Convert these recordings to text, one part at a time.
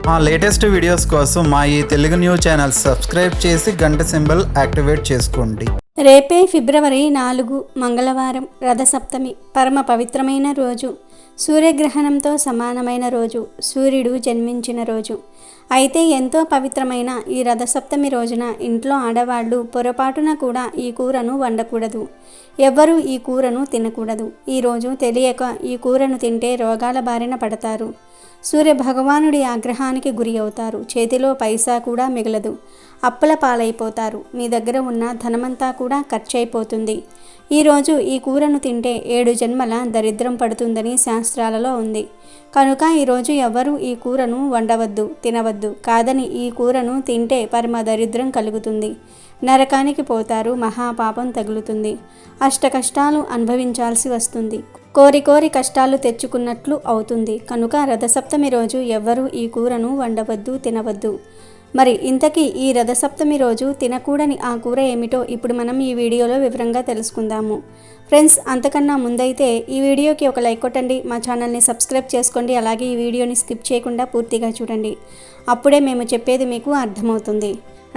మా latest videos కోసం మా ఈ తెలుగు న్యూస్ ఛానల్ సబ్స్క్రైబ్ చేసి గంట సింబల్ యాక్టివేట్ చేసుకోండి. రేపే ఫిబ్రవరి 4 మంగళవారం రథసప్తమి. పరమ పవిత్రమైన రోజు, సూర్యగ్రహణంతో సమానమైన రోజు, సూర్యుడు జన్మించిన రోజు. అయితే ఎంతో పవిత్రమైన ఈ రథసప్తమి రోజున ఇంట్లో ఆడవాళ్ళు పొరపాటున కూడా ఈ కూరను వండకూడదు. ఎవ్వరూ ఈ కూరను తినకూడదు. ఈరోజు తెలియక ఈ కూరను తింటే రోగాల బారిన పడతారు. సూర్య భగవానుడి ఆగ్రహానికి గురి అవుతారు. చేతిలో పైసా కూడా మిగలదు. అప్పుల పాలైపోతారు. మీ దగ్గర ఉన్న ధనమంతా కూడా ఖర్చయిపోతుంది. ఈరోజు ఈ కూరను తింటే 7 జన్మల దరిద్రం పడుతుందని శాస్త్రాలలో ఉంది. కనుక ఈరోజు ఎవ్వరూ ఈ కూరను వండవద్దు, తినవద్దు. కాదని ఈ కూరను తింటే పరమ దరిద్రం కలుగుతుంది. నరకానికి పోతారు. మహాపాపం తగులుతుంది. అష్ట కష్టాలు అనుభవించాల్సి వస్తుంది. కోరి కోరి కష్టాలు తెచ్చుకున్నట్లు అవుతుంది. కనుక రథసప్తమి రోజు ఎవ్వరూ ఈ కూరను వండవద్దు, తినవద్దు. మరి ఇంతకీ ఈ రథసప్తమి రోజు తినకూడని ఆ కూర ఏమిటో ఇప్పుడు మనం ఈ వీడియోలో వివరంగా తెలుసుకుందాము. ఫ్రెండ్స్, అంతకన్నా ముందైతే ఈ వీడియోకి ఒక లైక్ కొట్టండి, మా ఛానల్ని సబ్స్క్రైబ్ చేసుకోండి. అలాగే ఈ వీడియోని స్కిప్ చేయకుండా పూర్తిగా చూడండి. అప్పుడే మేము చెప్పేది మీకు అర్థమవుతుంది.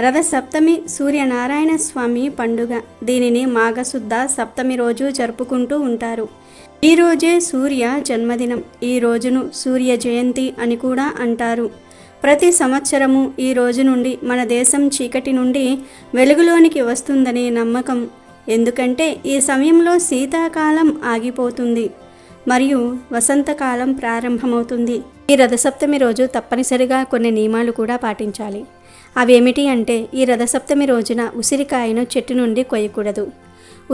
రథసప్తమి సూర్యనారాయణ స్వామి పండుగ. దీనిని మాఘశుద్ధ సప్తమి రోజు జరుపుకుంటూ ఉంటారు. ఈ రోజే సూర్య జన్మదినం. ఈ రోజును సూర్య జయంతి అని కూడా అంటారు. ప్రతి సంవత్సరము ఈ రోజు నుండి మన దేశం చీకటి నుండి వెలుగులోనికి వస్తుందనే నమ్మకం. ఎందుకంటే ఈ సమయంలో శీతాకాలం ఆగిపోతుంది మరియు వసంతకాలం ప్రారంభమవుతుంది. ఈ రథసప్తమి రోజు తప్పనిసరిగా కొన్ని నియమాలు కూడా పాటించాలి. అవేమిటి అంటే, ఈ రథసప్తమి రోజున ఉసిరికాయను చెట్టు నుండి కొయ్యకూడదు.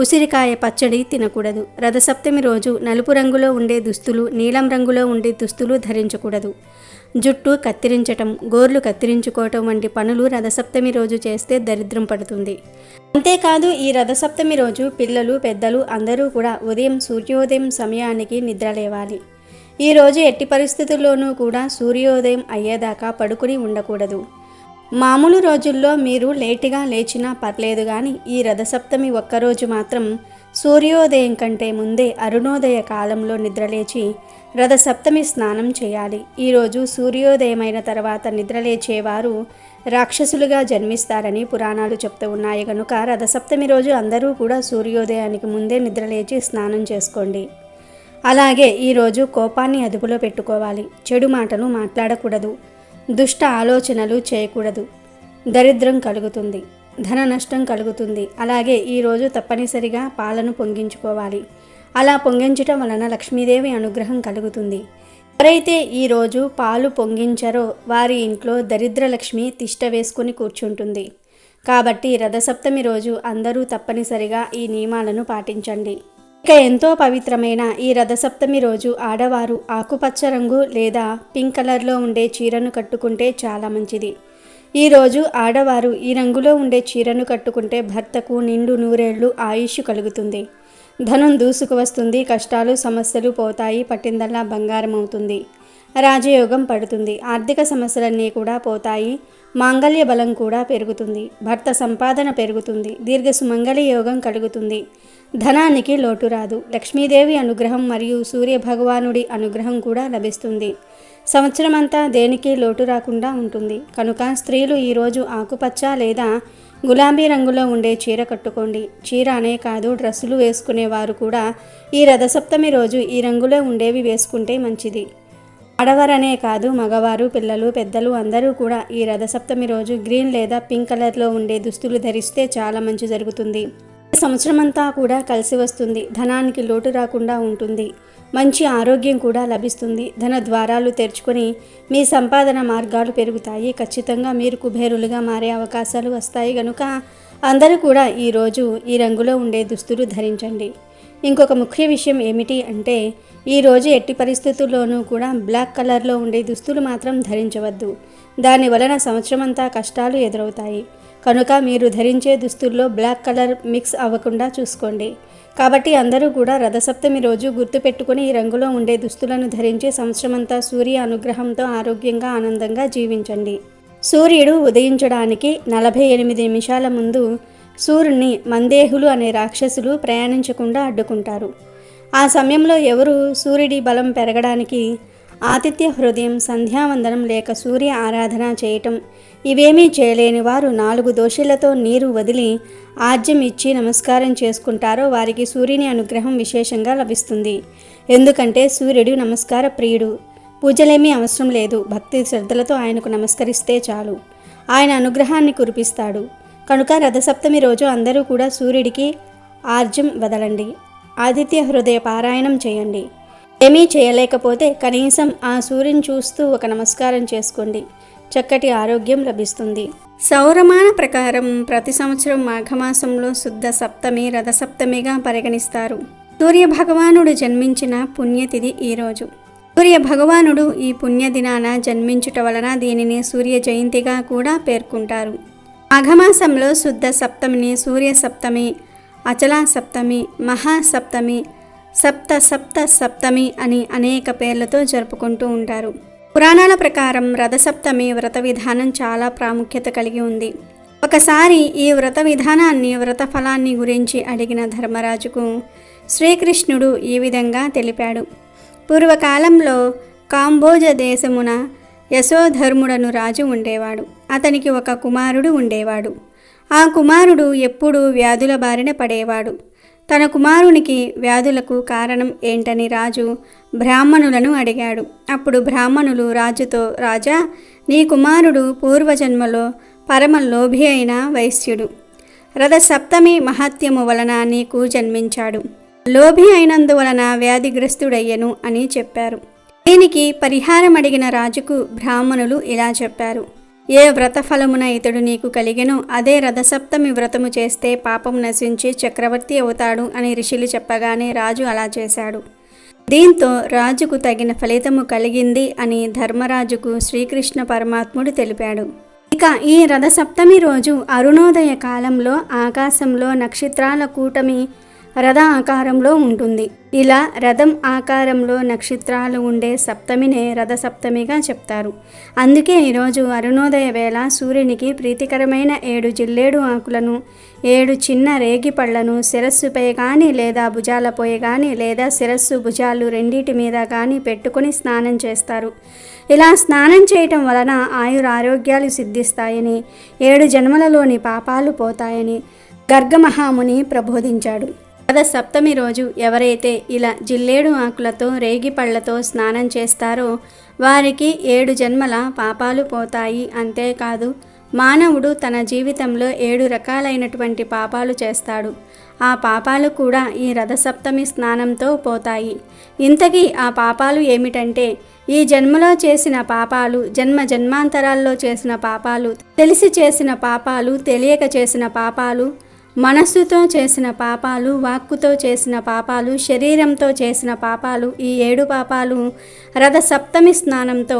ఉసిరికాయ పచ్చడి తినకూడదు. రథసప్తమి రోజు నలుపు రంగులో ఉండే దుస్తులు, నీలం రంగులో ఉండే దుస్తులు ధరించకూడదు. జుట్టు కత్తిరించటం, గోర్లు కత్తిరించుకోవటం వంటి పనులు రథసప్తమి రోజు చేస్తే దరిద్రం పడుతుంది. అంతేకాదు ఈ రథసప్తమి రోజు పిల్లలు, పెద్దలు అందరూ కూడా ఉదయం సూర్యోదయం సమయానికి నిద్రలేవాలి. ఈ రోజు ఎట్టి పరిస్థితుల్లోనూ కూడా సూర్యోదయం అయ్యేదాకా పడుకుని ఉండకూడదు. మామూలు రోజుల్లో మీరు లేటుగా లేచినా పర్లేదు, కానీ ఈ రథసప్తమి ఒక్కరోజు మాత్రం సూర్యోదయం కంటే ముందే అరుణోదయ కాలంలో నిద్రలేచి రథసప్తమి స్నానం చేయాలి. ఈరోజు సూర్యోదయమైన తర్వాత నిద్రలేచేవారు రాక్షసులుగా జన్మిస్తారని పురాణాలు చెప్తూ ఉన్నాయి. కనుక రథసప్తమి రోజు అందరూ కూడా సూర్యోదయానికి ముందే నిద్రలేచి స్నానం చేసుకోండి. అలాగే ఈరోజు కోపాన్ని అదుపులో పెట్టుకోవాలి. చెడు మాటలు మాట్లాడకూడదు. దుష్ట ఆలోచనలు చేయకూడదు. దరిద్రం కలుగుతుంది, ధన నష్టం కలుగుతుంది. అలాగే ఈరోజు తప్పనిసరిగా పాలను పొంగించుకోవాలి. అలా పొంగించటం వలన లక్ష్మీదేవి అనుగ్రహం కలుగుతుంది. ఎవరైతే ఈరోజు పాలు పొంగించరో వారి ఇంట్లో దరిద్రలక్ష్మి తిష్ట వేసుకుని కూర్చుంటుంది. కాబట్టి రథసప్తమి రోజు అందరూ తప్పనిసరిగా ఈ నియమాలను పాటించండి. ఇక ఎంతో పవిత్రమైన ఈ రథసప్తమి రోజు ఆడవారు ఆకుపచ్చ రంగు లేదా పింక్ కలర్లో ఉండే చీరను కట్టుకుంటే చాలా మంచిది. ఈరోజు ఆడవారు ఈ రంగులో ఉండే చీరను కట్టుకుంటే భర్తకు నిండు నూరేళ్లు ఆయుష్ కలుగుతుంది. ధనం దూసుకు వస్తుంది. కష్టాలు సమస్యలు పోతాయి. పట్టిందల్లా బంగారం అవుతుంది. రాజయోగం పడుతుంది. ఆర్థిక సమస్యలన్నీ కూడా పోతాయి. మాంగళ్య బలం కూడా పెరుగుతుంది. భర్త సంపాదన పెరుగుతుంది. దీర్ఘ సుమంగళి యోగం కలుగుతుంది. ధనానికి లోటు రాదు. లక్ష్మీదేవి అనుగ్రహం మరియు సూర్య భగవానుడి అనుగ్రహం కూడా లభిస్తుంది. సంవత్సరమంతా దేనికి లోటు రాకుండా ఉంటుంది. కనుక స్త్రీలు ఈరోజు ఆకుపచ్చ లేదా గులాబీ రంగులో ఉండే చీర కట్టుకోండి. చీర అనే కాదు, డ్రెస్సులు వేసుకునేవారు కూడా ఈ రథసప్తమి రోజు ఈ రంగులో ఉండేవి వేసుకుంటే మంచిది. ఆడవారనే కాదు, మగవారు, పిల్లలు, పెద్దలు అందరూ కూడా ఈ రథసప్తమి రోజు గ్రీన్ లేదా పింక్ కలర్లో ఉండే దుస్తులు ధరిస్తే చాలా మంచి జరుగుతుంది. సంవత్సరమంతా కూడా కలిసి వస్తుంది. ధనానికి లోటు రాకుండా ఉంటుంది. మంచి ఆరోగ్యం కూడా లభిస్తుంది. ధన ద్వారాలు తెరుచుకొని మీ సంపాదన మార్గాలు పెరుగుతాయి. ఖచ్చితంగా మీరు కుబేరులుగా మారే అవకాశాలు వస్తాయి. కనుక అందరూ కూడా ఈరోజు ఈ రంగులో ఉండే దుస్తులు ధరించండి. ఇంకొక ముఖ్య విషయం ఏమిటి అంటే, ఈరోజు ఎట్టి పరిస్థితుల్లోనూ కూడా బ్లాక్ కలర్లో ఉండే దుస్తులు మాత్రం ధరించవద్దు. దాని వలన సంవత్సరమంతా కష్టాలు ఎదురవుతాయి. కనుక మీరు ధరించే దుస్తుల్లో బ్లాక్ కలర్ మిక్స్ అవ్వకుండా చూసుకోండి. కాబట్టి అందరూ కూడా రథసప్తమి రోజు గుర్తుపెట్టుకుని ఈ రంగులో ఉండే దుస్తులను ధరించి సంవత్సరమంతా సూర్య అనుగ్రహంతో ఆరోగ్యంగా ఆనందంగా జీవించండి. సూర్యుడు ఉదయించడానికి 48 నిమిషాల ముందు సూర్యుని మందేహులు అనే రాక్షసులు ప్రయాణించకుండా అడ్డుకుంటారు. ఆ సమయంలో ఎవరు సూర్యుడి బలం పెరగడానికి ఆతిథ్య హృదయం, సంధ్యావందనం లేక సూర్య ఆరాధన చేయటం, ఇవేమీ చేయలేని వారు 4 దోశలతో నీరు వదిలి ఆజ్యం ఇచ్చి నమస్కారం చేసుకుంటారో వారికి సూర్యుని అనుగ్రహం విశేషంగా లభిస్తుంది. ఎందుకంటే సూర్యుడు నమస్కార ప్రియుడు. పూజలేమీ అవసరం లేదు. భక్తి శ్రద్ధలతో ఆయనకు నమస్కరిస్తే చాలు, ఆయన అనుగ్రహాన్ని కురిపిస్తాడు. కనుక రథసప్తమి రోజు అందరూ కూడా సూర్యుడికి ఆర్జ్యం వదలండి. ఆదిత్య హృదయ పారాయణం చేయండి. ఏమీ చేయలేకపోతే కనీసం ఆ సూర్యుని చూస్తూ ఒక నమస్కారం చేసుకోండి. చక్కటి ఆరోగ్యం లభిస్తుంది. సౌరమాన ప్రకారం ప్రతి సంవత్సరం మాఘమాసంలో శుద్ధ సప్తమి రథసప్తమిగా పరిగణిస్తారు. సూర్య భగవానుడు జన్మించిన పుణ్యతిథి ఈరోజు. సూర్య భగవానుడు ఈ పుణ్యదినాన జన్మించుట వలన దీనిని సూర్య జయంతిగా కూడా పేర్కొంటారు. మాఘమాసంలో శుద్ధ సప్తమిని సూర్య సప్తమి, అచలా సప్తమి, మహాసప్తమి, సప్తమి అని అనేక పేర్లతో జరుపుకుంటూ ఉంటారు. పురాణాల ప్రకారం రథసప్తమి వ్రత విధానం చాలా ప్రాముఖ్యత కలిగి ఉంది. ఒకసారి ఈ వ్రత విధానాన్ని, వ్రత ఫలాన్ని గురించి అడిగిన ధర్మరాజుకు శ్రీకృష్ణుడు ఈ విధంగా తెలిపాడు. పూర్వకాలంలో కాంబోజ దేశమున యశోధర్ముడను రాజు ఉండేవాడు. అతనికి ఒక కుమారుడు ఉండేవాడు. ఆ కుమారుడు ఎప్పుడూ వ్యాధుల బారిన పడేవాడు. తన కుమారునికి వ్యాధులకు కారణం ఏంటని రాజు బ్రాహ్మణులను అడిగాడు. అప్పుడు బ్రాహ్మణులు రాజుతో, రాజా, నీ కుమారుడు పూర్వజన్మలో పరమ లోభి అయిన వైశ్యుడు. రథసప్తమి మహత్యము వలన నీకు జన్మించాడు. లోభి అయినందువలన వ్యాధిగ్రస్తుడయ్యను అని చెప్పారు. దీనికి పరిహారం అడిగిన రాజుకు బ్రాహ్మణులు ఇలా చెప్పారు. ఏ వ్రతఫలమున ఇతడు నీకు కలిగెనో అదే రథసప్తమి వ్రతము చేస్తే పాపం నశించి చక్రవర్తి అవుతాడు అని ఋషులు చెప్పగానే రాజు అలా చేశాడు. దీంతో రాజుకు తగిన ఫలితము కలిగింది అని ధర్మరాజుకు శ్రీకృష్ణ పరమాత్ముడు తెలిపాడు. ఇక ఈ రథసప్తమి రోజు అరుణోదయ కాలంలో ఆకాశంలో నక్షత్రాల కూటమి రథ ఆకారంలో ఉంటుంది. ఇలా రథం ఆకారంలో నక్షత్రాలు ఉండే సప్తమినే రథసప్తమిగా చెప్తారు. అందుకే ఈరోజు అరుణోదయ వేళ సూర్యునికి ప్రీతికరమైన 7 జిల్లేడు ఆకులను, 7 చిన్న రేగి పళ్లను శిరస్సుపై కానీ లేదా భుజాలపై కానీ లేదా శిరస్సు భుజాలు రెండిటి మీద కానీ పెట్టుకుని స్నానం చేస్తారు. ఇలా స్నానం చేయటం వలన ఆయురారోగ్యాలు సిద్ధిస్తాయని, 7 జన్మలలోని పాపాలు పోతాయని గర్గమహాముని ప్రబోధించాడు. రథసప్తమి రోజు ఎవరైతే ఇలా జిల్లేడు ఆకులతో రేగి పళ్లతో స్నానం చేస్తారో వారికి 7 జన్మల పాపాలు పోతాయి. అంతేకాదు, మానవుడు తన జీవితంలో 7 రకాలైనటువంటి పాపాలు చేస్తాడు. ఆ పాపాలు కూడా ఈ రథసప్తమి స్నానంతో పోతాయి. ఇంతకీ ఆ పాపాలు ఏమిటంటే, ఈ జన్మలో చేసిన పాపాలు, జన్మాంతరాల్లో చేసిన పాపాలు, తెలిసి చేసిన పాపాలు, తెలియక చేసిన పాపాలు, మనస్సుతో చేసిన పాపాలు, వాక్కుతో చేసిన పాపాలు, శరీరంతో చేసిన పాపాలు, ఈ 7 పాపాలు రథసప్తమి స్నానంతో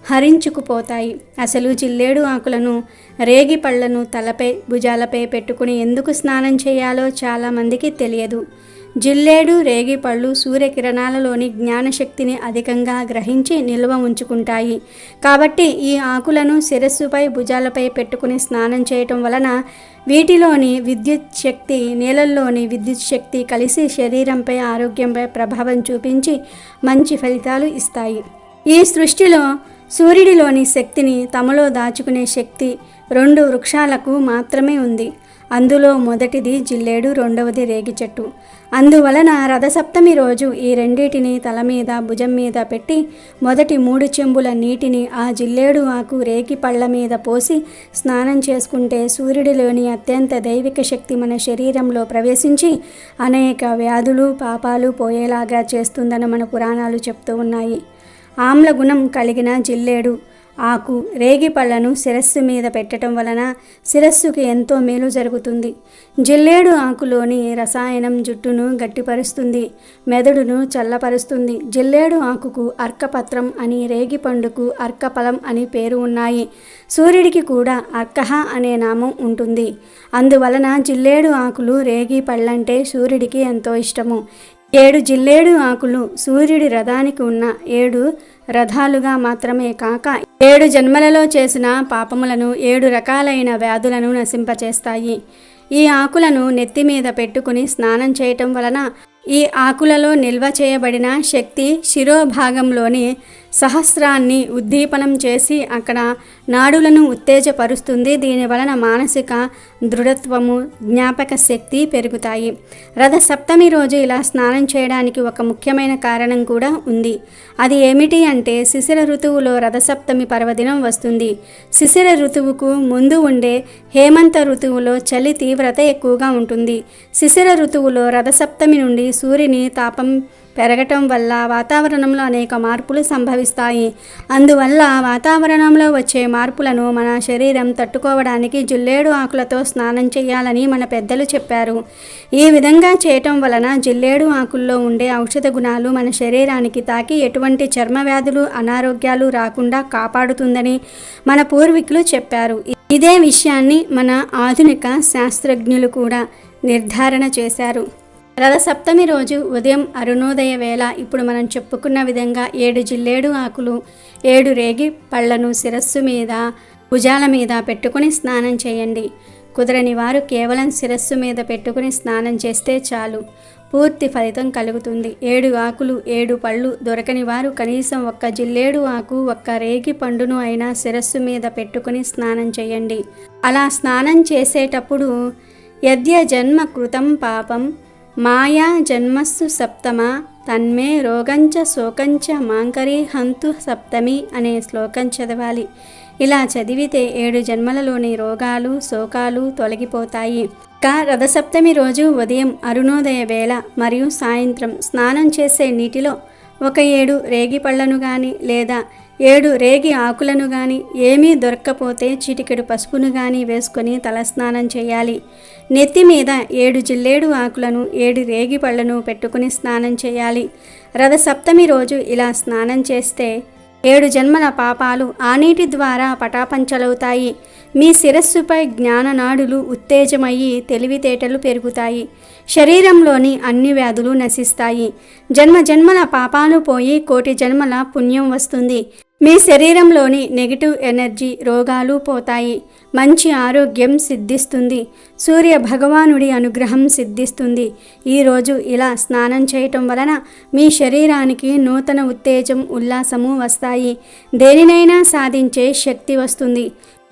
హరించుకుపోతాయి. అసలు జిల్లేడు ఆకులను, రేగి పళ్లను తలపై, భుజాలపై పెట్టుకుని ఎందుకు స్నానం చేయాలో చాలామందికి తెలియదు. జిల్లేడు, రేగి పళ్ళు సూర్యకిరణాలలోని జ్ఞానశక్తిని అధికంగా గ్రహించి నిల్వ ఉంచుకుంటాయి. కాబట్టి ఈ ఆకులను శిరస్సుపై, భుజాలపై పెట్టుకుని స్నానం చేయటం వలన వీటిలోని విద్యుత్ శక్తి, నీళ్ళల్లోని విద్యుత్ శక్తి కలిసి శరీరంపై, ఆరోగ్యంపై ప్రభావం చూపించి మంచి ఫలితాలు ఇస్తాయి. ఈ సృష్టిలో సూర్యుడిలోని శక్తిని తమలో దాచుకునే శక్తి 2 వృక్షాలకు మాత్రమే ఉంది. అందులో మొదటిది జిల్లేడు, రెండవది రేగి చెట్టు. అందువలన రథసప్తమి రోజు ఈ రెండింటిని తల మీద, భుజం మీద పెట్టి మొదటి 3 చెంబుల నీటిని ఆ జిల్లేడు ఆకు, రేగి పళ్ళ మీద పోసి స్నానం చేసుకుంటే సూర్యుడిలోని అత్యంత దైవిక శక్తి మన శరీరంలో ప్రవేశించి అనేక వ్యాధులు, పాపాలు పోయేలాగా చేస్తుందని మన పురాణాలు చెప్తూ ఉన్నాయి. ఆమ్ల గుణం కలిగిన జిల్లేడు ఆకు, రేగి పళ్లను శిరస్సు మీద పెట్టడం వలన శిరస్సుకి ఎంతో మేలు జరుగుతుంది. జిల్లేడు ఆకులోని రసాయనం జుట్టును గట్టిపరుస్తుంది, మెదడును చల్లపరుస్తుంది. జిల్లేడు ఆకుకు అర్కపత్రం అని, రేగి పండుకు అర్కఫలం అని పేరు ఉన్నాయి. సూర్యుడికి కూడా అర్కహ అనే నామం ఉంటుంది. అందువలన జిల్లేడు ఆకులు, రేగి పళ్ళంటే సూర్యుడికి ఎంతో ఇష్టము. 7 జిల్లేడు ఆకులు సూర్యుడి రథానికి ఉన్న 7 రథాలుగా మాత్రమే కాక 7 జన్మలలో చేసిన పాపములను, 7 రకాలైన వ్యాధులను నశింపచేస్తాయి. ఈ ఆకులను నెత్తి మీద పెట్టుకుని స్నానం చేయటం వలన ఈ ఆకులలో నిల్వ చేయబడిన శక్తి శిరోభాగంలోని సహస్రాన్ని ఉద్దీపనం చేసి అక్కడ నాడులను ఉత్తేజపరుస్తుంది. దీని వలన మానసిక దృఢత్వము, జ్ఞాపక శక్తి పెరుగుతాయి. రథసప్తమి రోజు ఇలా స్నానం చేయడానికి ఒక ముఖ్యమైన కారణం కూడా ఉంది. అది ఏమిటి అంటే శిశిర ఋతువులో రథసప్తమి పర్వదినం వస్తుంది. శిశిర ఋతువుకు ముందు ఉండే హేమంత ఋతువులో చలి తీవ్రత ఎక్కువగా ఉంటుంది. శిశిర ఋతువులో రథసప్తమి నుండి సూర్యుని తాపం పెరగటం వల్ల వాతావరణంలో అనేక మార్పులు సంభవిస్తాయి. అందువల్ల వాతావరణంలో వచ్చే మార్పులను మన శరీరం తట్టుకోవడానికి జిల్లేడు ఆకులతో స్నానం చేయాలని మన పెద్దలు చెప్పారు. ఈ విధంగా చేయటం వలన జిల్లేడు ఆకుల్లో ఉండే ఔషధ గుణాలు మన శరీరానికి తాకి ఎటువంటి చర్మ వ్యాధులు, అనారోగ్యాలు రాకుండా కాపాడుతుందని మన పూర్వీకులు చెప్పారు. ఇదే విషయాన్ని మన ఆధునిక శాస్త్రజ్ఞులు కూడా నిర్ధారణ చేశారు. రథసప్తమి రోజు ఉదయం అరుణోదయ వేళ ఇప్పుడు మనం చెప్పుకున్న విధంగా 7 జిల్లేడు ఆకులు, 7 రేగి పళ్లను శిరస్సు మీద, భుజాల మీద పెట్టుకుని స్నానం చేయండి. కుదరని వారు కేవలం శిరస్సు మీద పెట్టుకుని స్నానం చేస్తే చాలు, పూర్తి ఫలితం కలుగుతుంది. 7 ఆకులు, 7 పళ్ళు దొరకని వారు కనీసం 1 జిల్లేడు ఆకు, 1 రేగి పండును అయినా శిరస్సు మీద పెట్టుకుని స్నానం చేయండి. అలా స్నానం చేసేటప్పుడు యద్య జన్మ కృతం పాపం మాయా జన్మస్సు సప్తమ తన్మే రోగంచ శోకంచ మాంకరీ హంతు సప్తమి అనే శ్లోకం చదవాలి. ఇలా చదివితే 7 జన్మలలోని రోగాలు, శోకాలు తొలగిపోతాయి. ఇంకా రథసప్తమి రోజు ఉదయం అరుణోదయ వేళ మరియు సాయంత్రం స్నానం చేసే నీటిలో 7 రేగి పళ్లను కానీ లేదా 7 రేగి ఆకులను కానీ, ఏమీ దొరక్కపోతే చిటికెడు పసుపును కానీ వేసుకొని తలస్నానం చేయాలి. నెత్తి మీద 7 జిల్లేడు ఆకులను, 7 రేగి పళ్లను పెట్టుకుని స్నానం చేయాలి. రథసప్తమి రోజు ఇలా స్నానం చేస్తే 7 జన్మల పాపాలు ఆ నీటి ద్వారా పటాపంచలవుతాయి. మీ శిరస్సుపై జ్ఞాననాడులు ఉత్తేజమయ్యి తెలివితేటలు పెరుగుతాయి. శరీరంలోని అన్ని వ్యాధులు నశిస్తాయి. జన్మల పాపాలు పోయి 1,000,000 జన్మల పుణ్యం వస్తుంది. మీ శరీరంలోని నెగిటివ్ ఎనర్జీ, రోగాలు పోతాయి. మంచి ఆరోగ్యం సిద్ధిస్తుంది. సూర్య భగవానుడి అనుగ్రహం సిద్ధిస్తుంది. ఈరోజు ఇలా స్నానం చేయటం వలన మీ శరీరానికి నూతన ఉత్తేజం, ఉల్లాసము వస్తాయి. దేనినైనా సాధించే శక్తి వస్తుంది.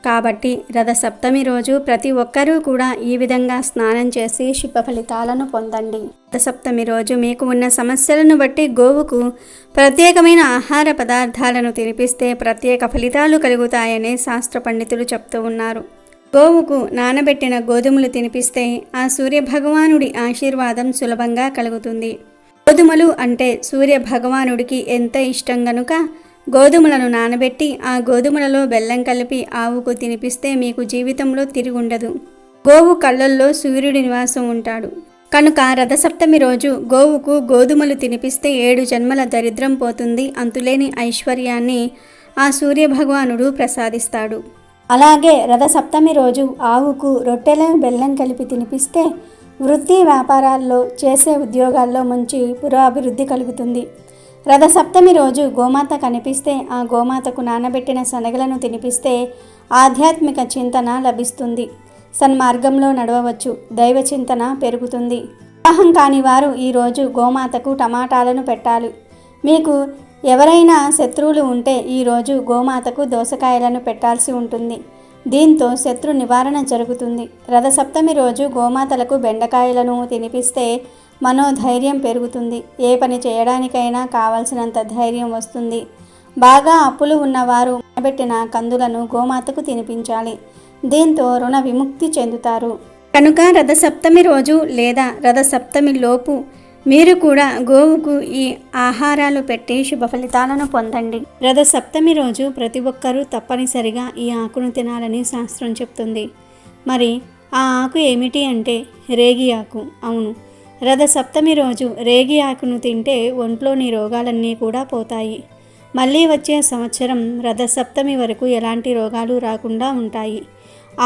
కాబట్టి రథసప్తమి రోజు ప్రతి ఒక్కరూ కూడా ఈ విధంగా స్నానం చేసి శుభ ఫలితాలను పొందండి. రథసప్తమి రోజు మీకు ఉన్న సమస్యలను బట్టి గోవుకు ప్రత్యేకమైన ఆహార పదార్థాలను తినిపిస్తే ప్రత్యేక ఫలితాలు కలుగుతాయని శాస్త్ర పండితులు చెప్తూ ఉన్నారు. గోవుకు నానబెట్టిన గోధుమలు తినిపిస్తే ఆ సూర్య భగవానుడి ఆశీర్వాదం సులభంగా కలుగుతుంది. గోధుమలు అంటే సూర్య భగవానుడికి ఎంత ఇష్టం గనుక గోధుమలను నానబెట్టి ఆ గోధుమలలో బెల్లం కలిపి ఆవుకు తినిపిస్తే మీకు జీవితంలో తిరుగుండదు. గోవు కళ్ళల్లో సూర్యుడి నివాసం ఉంటాడు కనుక రథసప్తమి రోజు గోవుకు గోధుమలు తినిపిస్తే 7 జన్మల దరిద్రం పోతుంది. అంతులేని ఐశ్వర్యాన్ని ఆ సూర్య భగవానుడు ప్రసాదిస్తాడు. అలాగే రథసప్తమి రోజు ఆవుకు రొట్టెల బెల్లం కలిపి తినిపిస్తే వృత్తి వ్యాపారాల్లో, చేసే ఉద్యోగాల్లో మంచి పురోభివృద్ధి కలుగుతుంది. రథసప్తమి రోజు గోమాత కనిపిస్తే ఆ గోమాతకు నానబెట్టిన శనగలను తినిపిస్తే ఆధ్యాత్మిక చింతన లభిస్తుంది. సన్మార్గంలో నడవవచ్చు. దైవ చింతన పెరుగుతుంది. వివాహం కాని వారు ఈరోజు గోమాతకు టమాటాలను పెట్టాలి. మీకు ఎవరైనా శత్రువులు ఉంటే ఈరోజు గోమాతకు దోసకాయలను పెట్టాల్సి ఉంటుంది. దీంతో శత్రు నివారణ జరుగుతుంది. రథసప్తమి రోజు గోమాతలకు బెండకాయలను తినిపిస్తే మనోధైర్యం పెరుగుతుంది. ఏ పని చేయడానికైనా కావలసినంత ధైర్యం వస్తుంది. బాగా అప్పులు ఉన్నవారు నానబెట్టిన కందులను గోమాతకు తినిపించాలి. దీంతో రుణ విముక్తి చెందుతారు. కనుక రథసప్తమి రోజు లేదా రథసప్తమి లోపు మీరు కూడా గోవుకు ఈ ఆహారాలు పెట్టి శుభ ఫలితాలను పొందండి. రథసప్తమి రోజు ప్రతి ఒక్కరూ తప్పనిసరిగా ఈ ఆకును తినాలని శాస్త్రం చెప్తుంది. మరి ఆ ఆకు ఏమిటి అంటే రేగి ఆకు. అవును, రథసప్తమి రోజు రేగి ఆకును తింటే ఒంట్లోని రోగాలన్నీ కూడా పోతాయి. మళ్ళీ వచ్చే సంవత్సరం రథసప్తమి వరకు ఎలాంటి రోగాలు రాకుండా ఉంటాయి.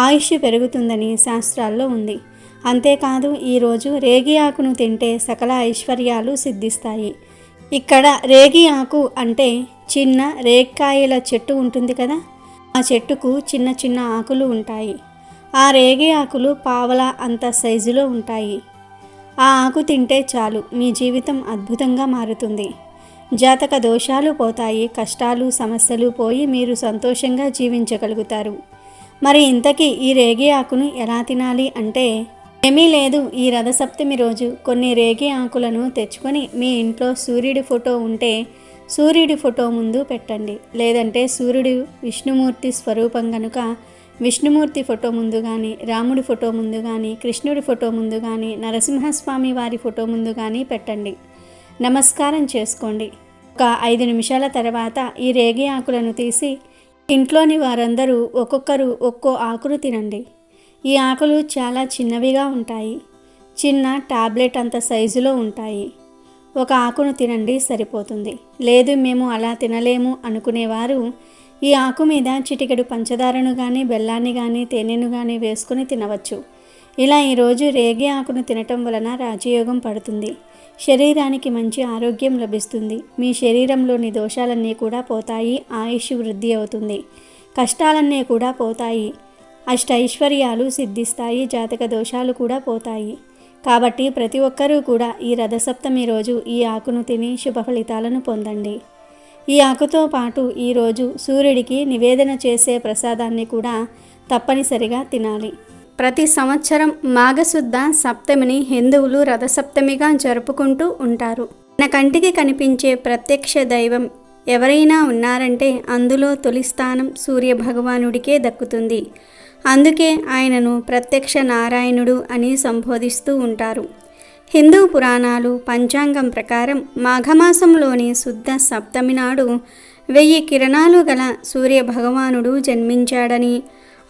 ఆయుష్ పెరుగుతుందని శాస్త్రాల్లో ఉంది. అంతేకాదు ఈరోజు రేగి ఆకును తింటే సకల ఐశ్వర్యాలు సిద్ధిస్తాయి. ఇక్కడ రేగి ఆకు అంటే చిన్న రేక్కాయల చెట్టు ఉంటుంది కదా, ఆ చెట్టుకు చిన్న చిన్న ఆకులు ఉంటాయి. ఆ రేగి ఆకులు పావలా అంత సైజులో ఉంటాయి. ఆ ఆకు తింటే చాలు, మీ జీవితం అద్భుతంగా మారుతుంది. జాతక దోషాలు పోతాయి, కష్టాలు సమస్యలు పోయి మీరు సంతోషంగా జీవించగలుగుతారు. మరి ఇంతకీ ఈ రేగి ఆకును ఎలా తినాలి అంటే ఏమీ లేదు. ఈ రథసప్తమి రోజు కొన్ని రేగి ఆకులను తెచ్చుకొని మీ ఇంట్లో సూర్యుడి ఫోటో ఉంటే సూర్యుడి ఫోటో ముందు పెట్టండి. లేదంటే సూర్యుడు విష్ణుమూర్తి స్వరూపం కనుక విష్ణుమూర్తి ఫోటో ముందు కానీ, రాముడి ఫోటో ముందు కానీ, కృష్ణుడి ఫోటో ముందు కానీ, నరసింహస్వామి వారి ఫోటో ముందు కానీ పెట్టండి. నమస్కారం చేసుకోండి. ఒక 5 నిమిషాల తర్వాత ఈ రేగి ఆకులను తీసి ఇంట్లోని వారందరూ ఒక్కొక్కరు ఒక్కో ఆకును తినండి. ఈ ఆకులు చాలా చిన్నవిగా ఉంటాయి. చిన్న టాబ్లెట్ అంత సైజులో ఉంటాయి. ఒక ఆకును తినండి సరిపోతుంది. లేదు మేము అలా తినలేము అనుకునేవారు ఈ ఆకు మీద చిటికెడు పంచదారను కానీ, బెల్లాన్ని కానీ, తేనెను కానీ వేసుకుని తినవచ్చు. ఇలా ఈరోజు రేగి ఆకును తినటం వలన రాజయోగం పడుతుంది. శరీరానికి మంచి ఆరోగ్యం లభిస్తుంది. మీ శరీరంలోని దోషాలన్నీ కూడా పోతాయి. ఆయుష్ వృద్ధి అవుతుంది. కష్టాలన్నీ కూడా పోతాయి. అష్టైశ్వర్యాలు సిద్ధిస్తాయి. జాతక దోషాలు కూడా పోతాయి. కాబట్టి ప్రతి ఒక్కరూ కూడా ఈ రథసప్తమి రోజు ఈ ఆకును తిని శుభ ఫలితాలను పొందండి. ఈ ఆకుతో పాటు ఈరోజు సూర్యుడికి నివేదన చేసే ప్రసాదాన్ని కూడా తప్పనిసరిగా తినాలి. ప్రతి సంవత్సరం మాఘశుద్ధ సప్తమిని హిందువులు రథసప్తమిగా జరుపుకుంటూ ఉంటారు. మన కంటికి కనిపించే ప్రత్యక్ష దైవం ఎవరైనా ఉన్నారంటే అందులో తొలి స్థానం సూర్య భగవానుడికే దక్కుతుంది. అందుకే ఆయనను ప్రత్యక్ష నారాయణుడు అని సంబోధిస్తూ ఉంటారు. హిందూ పురాణాలు పంచాంగం ప్రకారం మాఘమాసంలోని శుద్ధ సప్తమి నాడు 1000 కిరణాలు గల సూర్య భగవానుడు జన్మించాడని,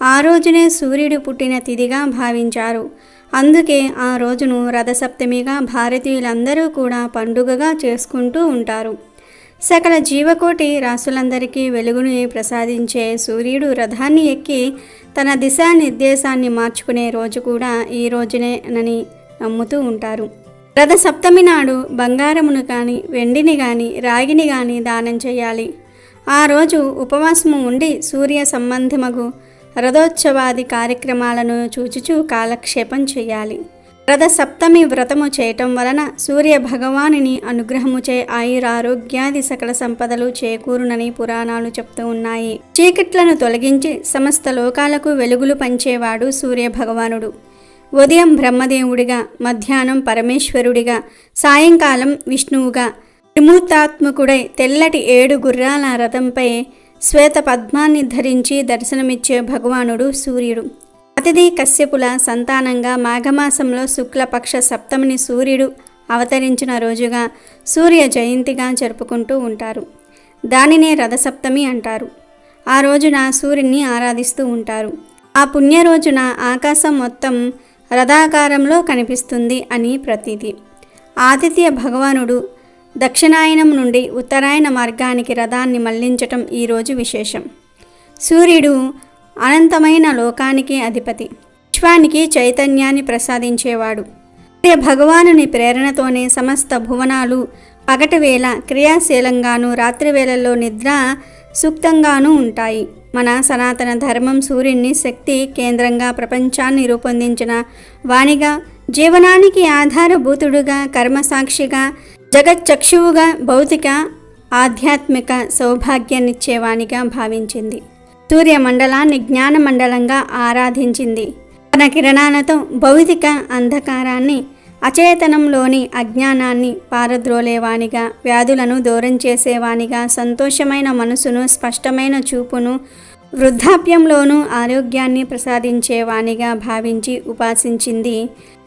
ఆ రోజునే సూర్యుడు పుట్టిన తిథిగా భావించారు. అందుకే ఆ రోజును రథసప్తమిగా భారతీయులందరూ కూడా పండుగగా చేసుకుంటూ ఉంటారు. సకల జీవకోటి రాసులందరికీ వెలుగుని ప్రసాదించే సూర్యుడు రథాన్ని ఎక్కి తన దిశానిర్దేశాన్ని మార్చుకునే రోజు కూడా ఈ రోజునేనని నమ్ముతూ ఉంటారు. రథసప్తమి నాడు బంగారమును కానీ, వెండిని కానీ, రాగిని కానీ దానం చేయాలి. ఆ రోజు ఉపవాసము ఉండి సూర్య సంబంధమగు రథోత్సవాది కార్యక్రమాలను చూచుచూ కాలక్షేపం చేయాలి. రథసప్తమి వ్రతము చేయటం వలన సూర్య భగవానుని అనుగ్రహముచే ఆయురారోగ్యాది సకల సంపదలు చేకూరునని పురాణాలు చెప్తూ ఉన్నాయి. చీకట్లను తొలగించి సమస్త లోకాలకు వెలుగులు పంచేవాడు సూర్య భగవానుడు. ఉదయం బ్రహ్మదేవుడిగా, మధ్యాహ్నం పరమేశ్వరుడిగా, సాయంకాలం విష్ణువుగా త్రిమూర్తాత్మకుడై తెల్లటి 7 గుర్రాల రథంపై శ్వేత పద్మాన్ని ధరించి దర్శనమిచ్చే భగవానుడు సూర్యుడు. అతిథి కశ్యపుల సంతానంగా మాఘమాసంలో శుక్లపక్ష సప్తమిని సూర్యుడు అవతరించిన రోజుగా సూర్య జయంతిగా జరుపుకుంటూ ఉంటారు. దానినే రథసప్తమి అంటారు. ఆ రోజున సూర్యుని ఆరాధిస్తూ ఉంటారు. ఆ పుణ్య రోజున ఆకాశం మొత్తం రథాకారంలో కనిపిస్తుంది అని ప్రతీతి. ఆదిత్య భగవానుడు దక్షిణాయనం నుండి ఉత్తరాయణ మార్గానికి రథాన్ని మళ్లించటం ఈరోజు విశేషం. సూర్యుడు అనంతమైన లోకానికి అధిపతి, విశ్వానికి చైతన్యాన్ని ప్రసాదించేవాడు. సూర్య భగవానుని ప్రేరణతోనే సమస్త భువనాలు పగటివేళ క్రియాశీలంగాను, రాత్రివేళల్లో నిద్ర సూక్తంగానూ ఉంటాయి. మన సనాతన ధర్మం సూర్యుని శక్తి కేంద్రంగా ప్రపంచాన్ని రూపొందించిన వాణిగా, జీవనానికి ఆధారభూతుడుగా, కర్మసాక్షిగా, జగచ్చక్షువుగా, భౌతిక ఆధ్యాత్మిక సౌభాగ్యాన్నిచ్చేవానిగా భావించింది. సూర్యమండలాన్ని జ్ఞానమండలంగా ఆరాధించింది. తన కిరణాలతో భౌతిక అంధకారాన్ని, అచేతనంలోని అజ్ఞానాన్ని పారద్రోలేవానిగా, వ్యాధులను దూరం చేసేవానిగా, సంతోషమైన మనసును, స్పష్టమైన చూపును, వృద్ధాప్యంలోనూ ఆరోగ్యాన్ని ప్రసాదించేవానిగా భావించి ఉపాసించింది.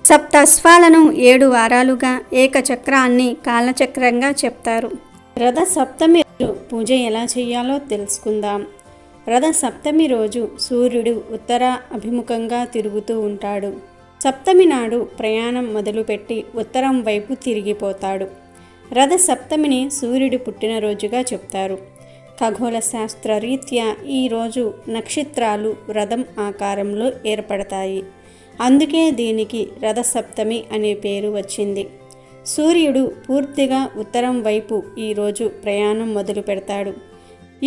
సప్తస్వాలను 7 వారాలుగా ఏకచక్రాన్ని కాలచక్రంగా చెప్తారు. రథ సప్తమి పూజ ఎలా చేయాలో తెలుసుకుందాం. రథ సప్తమి రోజు సూర్యుడు ఉత్తర అభిముఖంగా తిరుగుతూ ఉంటాడు. సప్తమి నాడు ప్రయాణం మొదలుపెట్టి ఉత్తరం వైపు తిరిగిపోతాడు. రథ సప్తమిని సూర్యుడు పుట్టినరోజుగా చెప్తారు. ఖగోళ శాస్త్ర రీత్యా ఈరోజు నక్షత్రాలు రథం ఆకారంలో ఏర్పడతాయి. అందుకే దీనికి రథసప్తమి అనే పేరు వచ్చింది. సూర్యుడు పూర్తిగా ఉత్తరం వైపు ఈరోజు ప్రయాణం మొదలు పెడతాడు.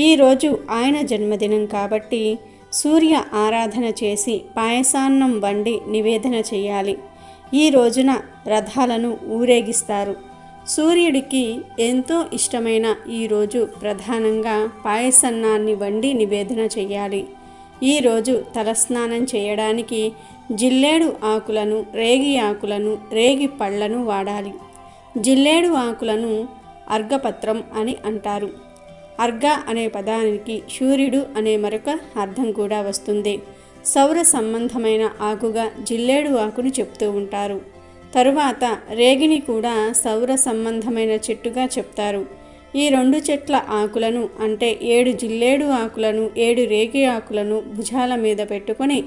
ఈరోజు ఆయన జన్మదినం కాబట్టి సూర్య ఆరాధన చేసి పాయసాన్నం వండి నివేదన చేయాలి. ఈ రోజున రథాలను ఊరేగిస్తారు. సూర్యుడికి ఎంతో ఇష్టమైన ఈరోజు ప్రధానంగా పాయసన్నాన్ని వండి నివేదన చేయాలి. ఈరోజు తలస్నానం చేయడానికి జిల్లేడు ఆకులను, రేగి ఆకులను, రేగి పళ్ళను వాడాలి. జిల్లేడు ఆకులను అర్ఘపత్రం అని అంటారు. అర్ఘ అనే పదానికి సూర్యుడు అనే మరొక అర్థం కూడా వస్తుంది. సౌర సంబంధమైన ఆకుగా జిల్లేడు ఆకును చెప్తూ ఉంటారు. తరువాత రేగిని కూడా సౌర సంబంధమైన చెట్టుగా చెప్తారు. ఈ 2 చెట్ల ఆకులను అంటే 7 జిల్లేడు ఆకులను, 7 రేగి ఆకులను భుజాల మీద పెట్టుకొని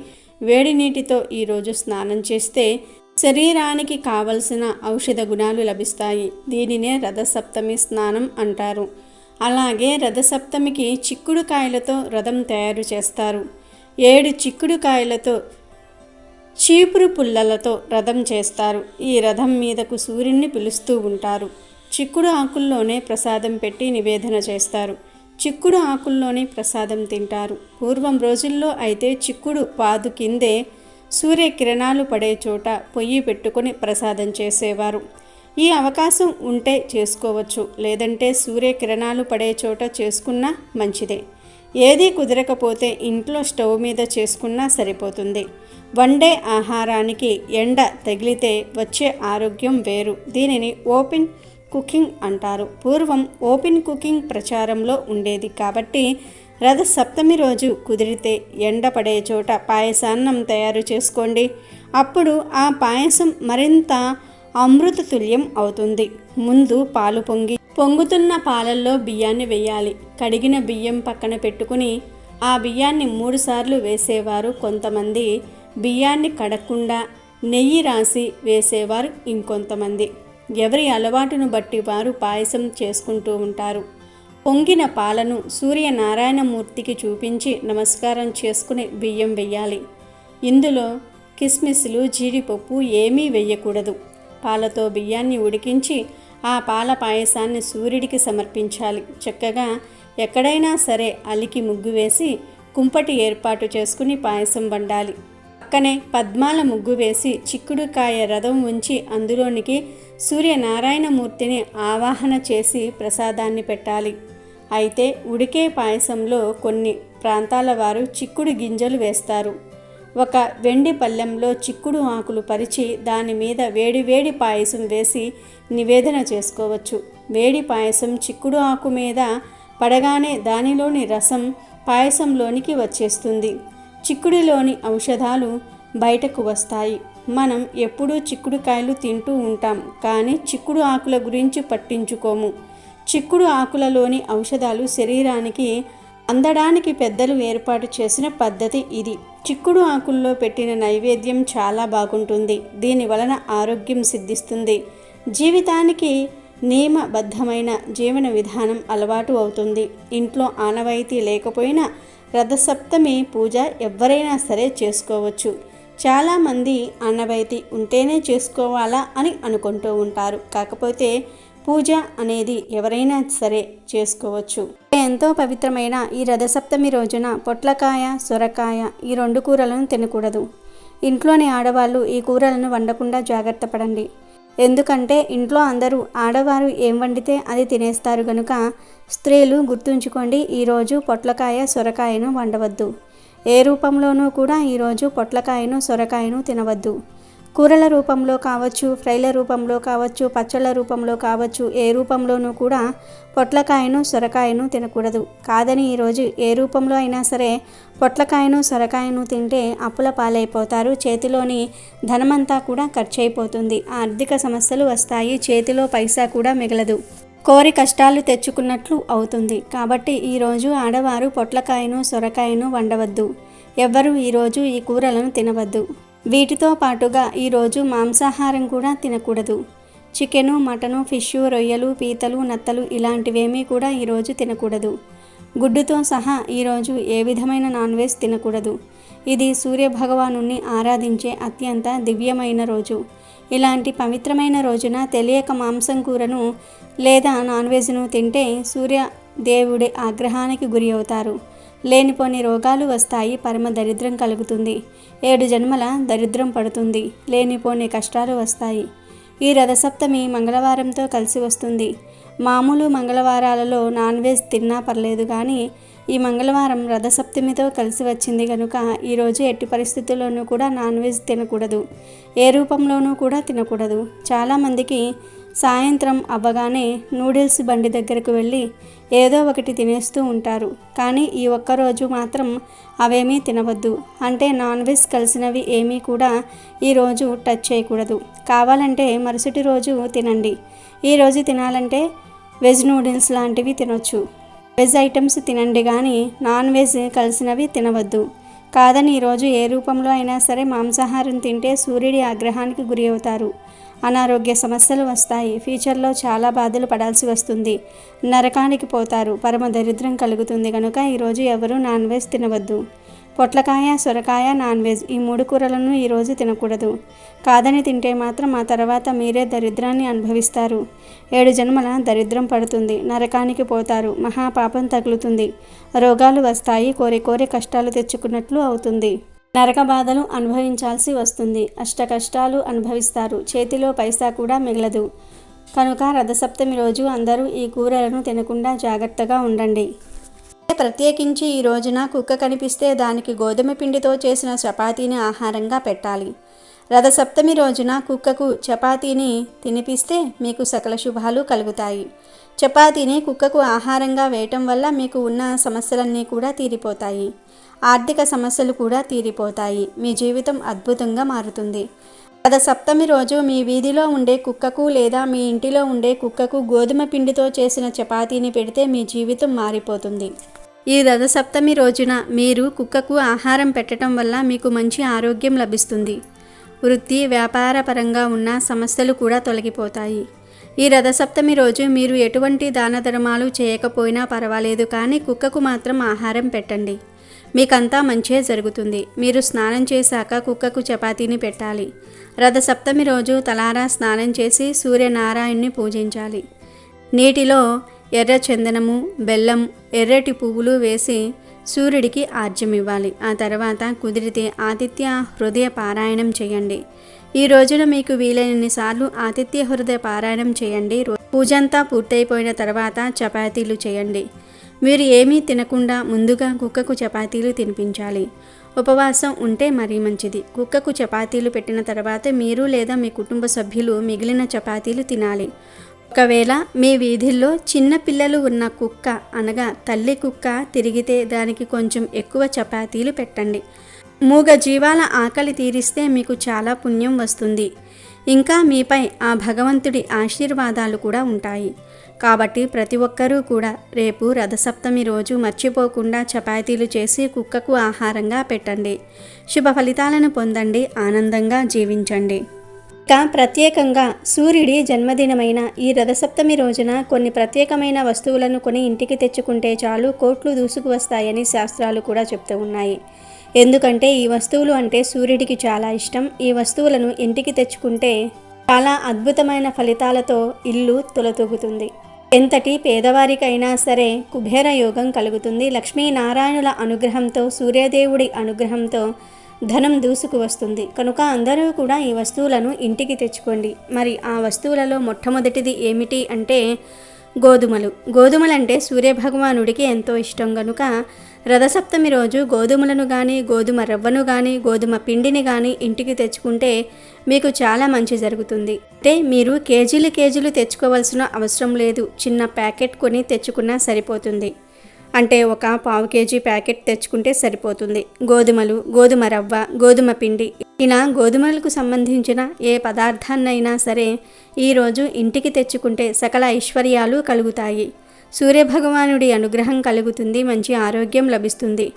వేడి నీటితో ఈరోజు స్నానం చేస్తే శరీరానికి కావలసిన ఔషధ గుణాలు లభిస్తాయి. దీనినే రథసప్తమి స్నానం అంటారు. అలాగే రథసప్తమికి చిక్కుడుకాయలతో రథం తయారు చేస్తారు. 7 చిక్కుడుకాయలతో చీపురు పుల్లలతో రథం చేస్తారు. ఈ రథం మీదకు సూర్యుడిని పిలుస్తూ ఉంటారు. చిక్కుడు ఆకుల్లోనే ప్రసాదం పెట్టి నివేదన చేస్తారు. చిక్కుడు ఆకుల్లోనే ప్రసాదం తింటారు. పూర్వం రోజుల్లో అయితే చిక్కుడు పాదు కిందే సూర్యకిరణాలు పడే చోట పొయ్యి పెట్టుకొని ప్రసాదం చేసేవారు. ఈ అవకాశం ఉంటే చేసుకోవచ్చు, లేదంటే సూర్యకిరణాలు పడే చోట చేసుకున్నా మంచిదే. ఏదీ కుదరకపోతే ఇంట్లో స్టవ్ మీద చేసుకున్నా సరిపోతుంది. వండే ఆహారానికి ఎండ తగిలితే వచ్చే ఆరోగ్యం వేరు. దీనిని ఓపెన్ కుకింగ్ అంటారు. పూర్వం ఓపెన్ కుకింగ్ ప్రచారంలో ఉండేది కాబట్టి రథ సప్తమి రోజు కుదిరితే ఎండ పడే చోట పాయసాన్నం తయారు చేసుకోండి. అప్పుడు ఆ పాయసం మరింత అమృత తుల్యం అవుతుంది. ముందు పాలు పొంగుతున్న పాలల్లో బియ్యాన్ని వేయాలి. కడిగిన బియ్యం పక్కన పెట్టుకుని ఆ బియ్యాన్ని 3 సార్లు వేసేవారు కొంతమంది. బియ్యాన్ని కడగకుండా నెయ్యి రాసి వేసేవారు ఇంకొంతమంది. ఎవరి అలవాటును బట్టి వారు పాయసం చేసుకుంటూ ఉంటారు. పొంగిన పాలను సూర్యనారాయణమూర్తికి చూపించి నమస్కారం చేసుకుని బియ్యం వెయ్యాలి. ఇందులో కిస్మిస్లు, జీడిపప్పు ఏమీ వేయకూడదు. పాలతో బియ్యాన్ని ఉడికించి ఆ పాల పాయసాన్ని సూర్యుడికి సమర్పించాలి. చక్కగా ఎక్కడైనా సరే అలికి ముగ్గు వేసి కుంపటి ఏర్పాటు చేసుకుని పాయసం వండాలి. పక్కనే పద్మాల ముగ్గు వేసి చిక్కుడుకాయ రథం ఉంచి అందులోనికి సూర్యనారాయణమూర్తిని ఆవాహన చేసి ప్రసాదాన్ని పెట్టాలి. అయితే ఉడికే పాయసంలో కొన్ని ప్రాంతాల వారు చిక్కుడు గింజలు వేస్తారు. ఒక వెండి పళ్ళెంలో చిక్కుడు ఆకులు పరిచి దాని మీద వేడివేడి పాయసం వేసి నివేదన చేసుకోవచ్చు. వేడి పాయసం చిక్కుడు ఆకు మీద పడగానే దానిలోని రసం పాయసంలోనికి వచ్చేస్తుంది. చిక్కుడులోని ఔషధాలు బయటకు వస్తాయి. మనం ఎప్పుడూ చిక్కుడుకాయలు తింటూ ఉంటాం, కానీ చిక్కుడు ఆకుల గురించి పట్టించుకోము. చిక్కుడు ఆకులలోని ఔషధాలు శరీరానికి అందడానికి పెద్దలు ఏర్పాటు చేసిన పద్ధతి ఇది. చిక్కుడు ఆకుల్లో పెట్టిన నైవేద్యం చాలా బాగుంటుంది. దీని వలన ఆరోగ్యం సిద్ధిస్తుంది. జీవితానికి నియమబద్ధమైన జీవన విధానం అలవాటు అవుతుంది. ఇంట్లో ఆనవాయితీ లేకపోయినా రథసప్తమి పూజ ఎవరైనా సరే చేసుకోవచ్చు. చాలామంది ఆనవాయితీ ఉంటేనే చేసుకోవాలా అని అనుకుంటూ ఉంటారు. కాకపోతే పూజ అనేది ఎవరైనా సరే చేసుకోవచ్చు. ఎంతో పవిత్రమైన ఈ రథసప్తమి రోజున పొట్లకాయ, సొరకాయ ఈ 2 కూరలను తినకూడదు. ఇంట్లోని ఆడవాళ్ళు ఈ కూరలను వండకుండా జాగ్రత్త పడండి. ఎందుకంటే ఇంట్లో అందరూ ఆడవారు ఏం వండితే అది తినేస్తారు గనుక స్త్రీలు గుర్తుంచుకోండి, ఈరోజు పొట్లకాయ, సొరకాయను వండవద్దు. ఏ రూపంలోనూ కూడా ఈరోజు పొట్లకాయను, సొరకాయను తినవద్దు. కూరల రూపంలో కావచ్చు, ఫ్రైల రూపంలో కావచ్చు, పచ్చళ్ళ రూపంలో కావచ్చు, ఏ రూపంలోనూ కూడా పొట్లకాయను, సొరకాయను తినకూడదు. కాదని ఈరోజు ఏ రూపంలో అయినా సరే పొట్లకాయను, సొరకాయను తింటే అప్పుల పాలైపోతారు. చేతిలోని ధనమంతా కూడా ఖర్చు అయిపోతుంది. ఆర్థిక సమస్యలు వస్తాయి. చేతిలో పైసా కూడా మిగలదు. కోరి కష్టాలు తెచ్చుకున్నట్లు అవుతుంది. కాబట్టి ఈరోజు ఆడవారు పొట్లకాయను, సొరకాయను వండవద్దు. ఎవ్వరూ ఈరోజు ఈ కూరలను తినవద్దు. వీటితో పాటుగా ఈరోజు మాంసాహారం కూడా తినకూడదు. చికెను, మటను, ఫిష్, రొయ్యలు, పీతలు, నత్తలు ఇలాంటివేమీ కూడా ఈరోజు తినకూడదు. గుడ్డుతో సహా ఈరోజు ఏ విధమైన నాన్ వెజ్ తినకూడదు. ఇది సూర్యభగవాను ఆరాధించే అత్యంత దివ్యమైన రోజు. ఇలాంటి పవిత్రమైన రోజున తెలియక మాంసం కూరను లేదా నాన్ వెజ్ను తింటే సూర్యదేవుడి ఆగ్రహానికి గురి అవుతారు. లేనిపోని రోగాలు వస్తాయి. పరమ దరిద్రం కలుగుతుంది. 7 జన్మల దరిద్రం పడుతుంది. లేనిపోని కష్టాలు వస్తాయి. ఈ రథసప్తమి మంగళవారంతో కలిసి వస్తుంది. మామూలు మంగళవారాలలో నాన్ వెజ్ తిన్నా పర్లేదు, కానీ ఈ మంగళవారం రథసప్తమితో కలిసి వచ్చింది కనుక ఈరోజు ఎట్టి పరిస్థితుల్లోనూ కూడా నాన్ వెజ్ తినకూడదు. ఏ రూపంలోనూ కూడా తినకూడదు. చాలామందికి సాయంత్రం అవ్వగానే నూడిల్స్ బండి దగ్గరకు వెళ్ళి ఏదో ఒకటి తినేస్తూ ఉంటారు. కానీ ఈ ఒక్కరోజు మాత్రం అవేమీ తినవద్దు. అంటే నాన్ వెజ్ కలిసినవి ఏమీ కూడా ఈరోజు టచ్ చేయకూడదు. కావాలంటే మరుసటి రోజు తినండి. ఈరోజు తినాలంటే వెజ్ నూడిల్స్ లాంటివి తినొచ్చు. వెజ్ ఐటమ్స్ తినండి, కానీ నాన్ వెజ్ కలిసినవి తినవద్దు. కాదని ఈరోజు ఏ రూపంలో అయినా సరే మాంసాహారం తింటే సూర్యుడి ఆగ్రహానికి గురి అవుతారు. అనారోగ్య సమస్యలు వస్తాయి. ఫ్యూచర్లో చాలా బాధలు పడాల్సి వస్తుంది. నరకానికి పోతారు. పరమ దరిద్రం కలుగుతుంది. కనుక ఈరోజు ఎవరూ నాన్ వెజ్ తినవద్దు. పొట్లకాయ, సొరకాయ, నాన్ వెజ్ ఈ 3 కూరలను ఈరోజు తినకూడదు. కాదని తింటే మాత్రం ఆ తర్వాత మీరే దరిద్రాన్ని అనుభవిస్తారు. 7 జన్మల దరిద్రం పడుతుంది. నరకానికి పోతారు. మహాపాపం తగులుతుంది. రోగాలు వస్తాయి. కోరి కష్టాలు తెచ్చుకున్నట్లు అవుతుంది. నరక బాధలు అనుభవించాల్సి వస్తుంది. అష్ట కష్టాలు అనుభవిస్తారు. చేతిలో పైసా కూడా మిగలదు. కనుక రథసప్తమి రోజు అందరూ ఈ కూరలను తినకుండా జాగ్రత్తగా ఉండండి. ప్రత్యేకించి ఈ రోజున కుక్క కనిపిస్తే దానికి గోధుమ పిండితో చేసిన చపాతీని ఆహారంగా పెట్టాలి. రథసప్తమి రోజున కుక్కకు చపాతీని తినిపిస్తే మీకు సకల శుభాలు కలుగుతాయి. చపాతీని కుక్కకు ఆహారంగా వేయటం వల్ల మీకు ఉన్న సమస్యలన్నీ కూడా తీరిపోతాయి. ఆర్థిక సమస్యలు కూడా తీరిపోతాయి. మీ జీవితం అద్భుతంగా మారుతుంది. రథసప్తమి రోజు మీ వీధిలో ఉండే కుక్కకు లేదా మీ ఇంటిలో ఉండే కుక్కకు గోధుమ పిండితో చేసిన చపాతీని పెడితే మీ జీవితం మారిపోతుంది. ఈ రథసప్తమి రోజున మీరు కుక్కకు ఆహారం పెట్టడం వల్ల మీకు మంచి ఆరోగ్యం లభిస్తుంది. వృత్తి వ్యాపార పరంగా ఉన్న సమస్యలు కూడా తొలగిపోతాయి. ఈ రథసప్తమి రోజు మీరు ఎటువంటి దాన ధర్మాలు చేయకపోయినా పర్వాలేదు, కానీ కుక్కకు మాత్రం ఆహారం పెట్టండి. మీకంతా మంచే జరుగుతుంది. మీరు స్నానం చేశాక కుక్కకు చపాతీని పెట్టాలి. రథసప్తమి రోజు తలారా స్నానం చేసి సూర్యనారాయణ్ణి పూజించాలి. నీటిలో ఎర్ర చందనము, బెల్లం, ఎర్రటి పువ్వులు వేసి సూర్యుడికి ఆర్జ్యం ఇవ్వాలి. ఆ తర్వాత కుదిరితే ఆదిత్య హృదయ పారాయణం చేయండి. ఈ రోజున మీకు వీలైనన్నిసార్లు ఆదిత్య హృదయ పారాయణం చేయండి. పూజంతా పూర్తయిపోయిన తర్వాత చపాతీలు చేయండి. మీరు ఏమీ తినకుండా ముందుగా కుక్కకు చపాతీలు తినిపించాలి. ఉపవాసం ఉంటే మరీ మంచిది. కుక్కకు చపాతీలు పెట్టిన తర్వాత మీరు లేదా మీ కుటుంబ సభ్యులు మిగిలిన చపాతీలు తినాలి. ఒకవేళ మీ వీధిల్లో చిన్న పిల్లలు ఉన్న కుక్క అనగా తల్లి కుక్క తిరిగితే దానికి కొంచెం ఎక్కువ చపాతీలు పెట్టండి. మూగ జీవాల ఆకలి తీరిస్తే మీకు చాలా పుణ్యం వస్తుంది. ఇంకా మీపై ఆ భగవంతుడి ఆశీర్వాదాలు కూడా ఉంటాయి. కాబట్టి ప్రతి ఒక్కరూ కూడా రేపు రథసప్తమి రోజు మర్చిపోకుండా చపాతీలు చేసి కుక్కకు ఆహారంగా పెట్టండి. శుభ ఫలితాలను పొందండి. ఆనందంగా జీవించండి. ఇక ప్రత్యేకంగా సూర్యుడి జన్మదినమైన ఈ రథసప్తమి రోజున కొన్ని ప్రత్యేకమైన వస్తువులను కొని ఇంటికి తెచ్చుకుంటే చాలు కోట్లు దూసుకు వస్తాయని శాస్త్రాలు కూడా చెప్తూ ఉన్నాయి. ఎందుకంటే ఈ వస్తువులు అంటే సూర్యుడికి చాలా ఇష్టం. ఈ వస్తువులను ఇంటికి తెచ్చుకుంటే చాలా అద్భుతమైన ఫలితాలతో ఇల్లు తులతూగుతుంది. ఎంతటి పేదవారికైనా సరే కుబేర యోగం కలుగుతుంది. లక్ష్మీనారాయణుల అనుగ్రహంతో, సూర్యదేవుడి అనుగ్రహంతో ధనం దూసుకు వస్తుంది. కనుక అందరూ కూడా ఈ వస్తువులను ఇంటికి తెచ్చుకోండి. మరి ఆ వస్తువులలో మొట్టమొదటిది ఏమిటి అంటే గోధుమలు. గోధుమలంటే సూర్యభగవానుడికి ఎంతో ఇష్టం కనుక రథసప్తమి రోజు గోధుమలను కానీ, గోధుమ రవ్వను కానీ, గోధుమ పిండిని కానీ ఇంటికి తెచ్చుకుంటే మీకు చాలా మంచి జరుగుతుంది. అంటే మీరు కేజీలు తెచ్చుకోవాల్సిన అవసరం లేదు. చిన్న ప్యాకెట్ కొని తెచ్చుకున్నా సరిపోతుంది. అంటే ఒక 1/2 కేజీ ప్యాకెట్ తెచ్చుకుంటే సరిపోతుంది. గోధుమలు, గోధుమ రవ్వ, గోధుమ పిండి ఇలా గోధుమలకు సంబంధించిన ఏ పదార్థాన్నైనా సరే ఈరోజు ఇంటికి తెచ్చుకుంటే సకల ఐశ్వర్యాలు కలుగుతాయి. సూర్యభగవానుడి అనుగ్రహం కలుగుతుంది. మంచి ఆరోగ్యం లభిస్తుంది.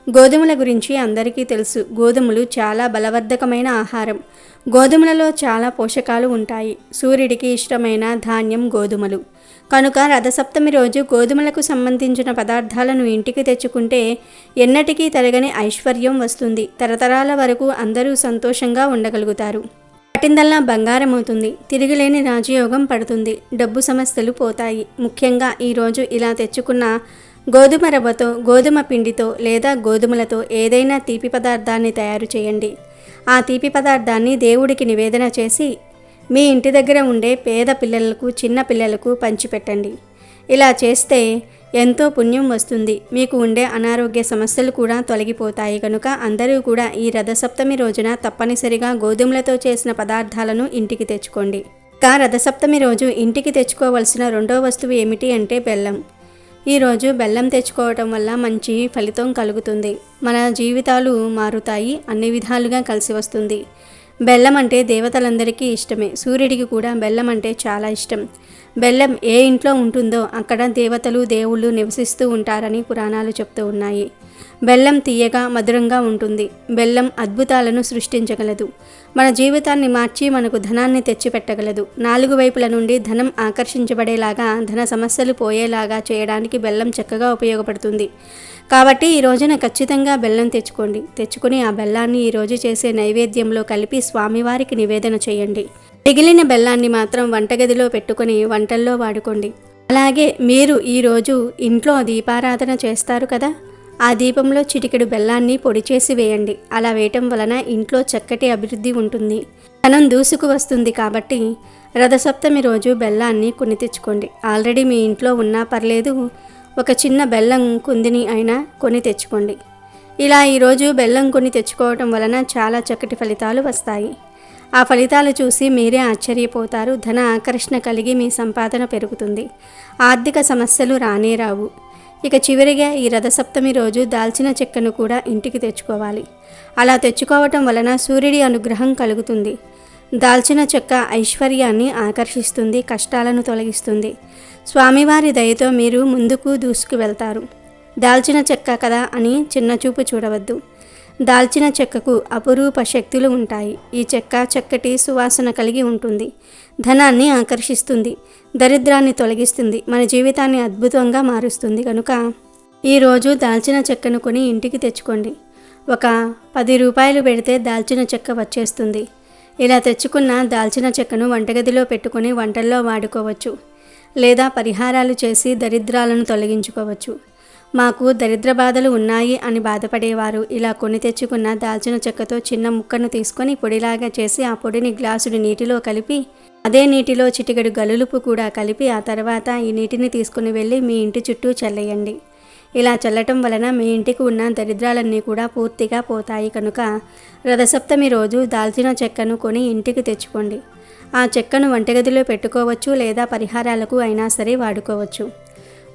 గోధుమల గురించి అందరికీ తెలుసు. గోధుమలు చాలా బలవర్ధకమైన ఆహారం. గోధుమలలో చాలా పోషకాలు ఉంటాయి. సూర్యుడికి ఇష్టమైన ధాన్యం గోధుమలు. కనుక రథసప్తమి రోజు గోధుమలకు సంబంధించిన పదార్థాలను ఇంటికి తెచ్చుకుంటే ఎన్నటికీ తరగని ఐశ్వర్యం వస్తుంది. తరతరాల వరకు అందరూ సంతోషంగా ఉండగలుగుతారు. పట్టిందల్లా బంగారం అవుతుంది. తిరిగిలేని రాజయోగం పడుతుంది. డబ్బు సమస్యలు పోతాయి. ముఖ్యంగా ఈరోజు ఇలా తెచ్చుకున్న గోధుమ రవ్వతో, గోధుమ పిండితో లేదా గోధుమలతో ఏదైనా తీపి పదార్థాన్ని తయారు చేయండి. ఆ తీపి పదార్థాన్ని దేవుడికి నివేదన చేసి మీ ఇంటి దగ్గర ఉండే పేద పిల్లలకు, చిన్న పిల్లలకు పంచిపెట్టండి. ఇలా చేస్తే ఎంతో పుణ్యం వస్తుంది. మీకు ఉండే అనారోగ్య సమస్యలు కూడా తొలగిపోతాయి. కనుక అందరూ కూడా ఈ రథసప్తమి రోజున తప్పనిసరిగా గోధుమలతో చేసిన పదార్థాలను ఇంటికి తెచ్చుకోండి. ఇంకా రథసప్తమి రోజు ఇంటికి తెచ్చుకోవలసిన రెండో వస్తువు ఏమిటి అంటే బెల్లం. ఈరోజు బెల్లం తెచ్చుకోవటం వల్ల మంచి ఫలితం కలుగుతుంది. మన జీవితాలు మారుతాయి, అన్ని విధాలుగా కలిసి వస్తుంది. బెల్లం అంటే దేవతలందరికీ ఇష్టమే. సూర్యుడికి కూడా బెల్లం అంటే చాలా ఇష్టం. బెల్లం ఏ ఇంట్లో ఉంటుందో అక్కడ దేవతలు, దేవుళ్ళు నివసిస్తూ ఉంటారని పురాణాలు చెప్తూ ఉన్నాయి. బెల్లం తీయగా, మధురంగా ఉంటుంది. బెల్లం అద్భుతాలను సృష్టించగలదు. మన జీవితాన్ని మార్చి మనకు ధనాన్ని తెచ్చిపెట్టగలదు. 4 వైపుల నుండి ధనం ఆకర్షించబడేలాగా, ధన సమస్యలు పోయేలాగా చేయడానికి బెల్లం చక్కగా ఉపయోగపడుతుంది. కాబట్టి ఈ రోజున ఖచ్చితంగా బెల్లం తెచ్చుకొని ఆ బెల్లాన్ని ఈరోజు చేసే నైవేద్యంలో కలిపి స్వామివారికి నివేదన చేయండి. మిగిలిన బెల్లాన్ని మాత్రం వంటగదిలో పెట్టుకొని వంటల్లో వాడుకోండి. అలాగే మీరు ఈరోజు ఇంట్లో దీపారాధన చేస్తారు కదా, ఆ దీపంలో చిటికెడు బెల్లాన్ని పొడి చేసి వేయండి. అలా వేయటం వలన ఇంట్లో చక్కటి అభివృద్ధి ఉంటుంది, ధనం దూసుకు వస్తుంది. కాబట్టి రథసప్తమి రోజు బెల్లాన్ని కొని తెచ్చుకోండి. ఆల్రెడీ మీ ఇంట్లో ఉన్నా పర్లేదు, ఒక చిన్న బెల్లం కుందిని అయినా కొని తెచ్చుకోండి. ఇలా ఈరోజు బెల్లం కొని తెచ్చుకోవటం వలన చాలా చక్కటి ఫలితాలు వస్తాయి. ఆ ఫలితాలు చూసి మీరే ఆశ్చర్యపోతారు. ధన ఆకర్షణ కలిగి మీ సంపాదన పెరుగుతుంది. ఆర్థిక సమస్యలు రానే రావు. ఇక చివరిగా ఈ రథసప్తమి రోజు దాల్చిన చెక్కను కూడా ఇంటికి తెచ్చుకోవాలి. అలా తెచ్చుకోవటం వలన సూర్యుడి అనుగ్రహం కలుగుతుంది. దాల్చిన చెక్క ఐశ్వర్యాన్ని ఆకర్షిస్తుంది, కష్టాలను తొలగిస్తుంది. స్వామివారి దయతో మీరు ముందుకు దూసుకు వెళ్తారు. దాల్చిన చెక్క కదా అని చిన్నచూపు చూడవద్దు. దాల్చిన చెక్కకు అపురూప శక్తులు ఉంటాయి. ఈ చెక్క చక్కటి సువాసన కలిగి ఉంటుంది. ధనాన్ని ఆకర్షిస్తుంది, దరిద్రాన్ని తొలగిస్తుంది, మన జీవితాన్ని అద్భుతంగా మారుస్తుంది. కనుక ఈరోజు దాల్చిన చెక్కను కొని ఇంటికి తెచ్చుకోండి. ఒక 10 రూపాయలు పెడితే దాల్చిన చెక్క వచ్చేస్తుంది. ఇలా తెచ్చుకున్న దాల్చిన చెక్కను వంటగదిలో పెట్టుకొని వంటల్లో వాడుకోవచ్చు, లేదా పరిహారాలు చేసి దరిద్రాలను తొలగించుకోవచ్చు. మాకు దరిద్ర బాధలు ఉన్నాయి అని బాధపడేవారు ఇలా కొని తెచ్చుకున్న దాల్చిన చెక్కతో చిన్న ముక్కను తీసుకొని పొడిలాగా చేసి ఆ పొడిని గ్లాసుడు నీటిలో కలిపి, అదే నీటిలో చిటికెడు గలులుపు కూడా కలిపి, ఆ తర్వాత ఈ నీటిని తీసుకుని వెళ్ళి మీ ఇంటి చుట్టూ చల్లేయండి. ఇలా చల్లటం వలన మీ ఇంటికి ఉన్న దరిద్రాలన్నీ కూడా పూర్తిగా పోతాయి. కనుక రథసప్తమి రోజు దాల్చిన చెక్కను కొని ఇంటికి తెచ్చుకోండి. ఆ చెక్కను వంటగదిలో పెట్టుకోవచ్చు, లేదా పరిహారాలకు అయినా సరే వాడుకోవచ్చు.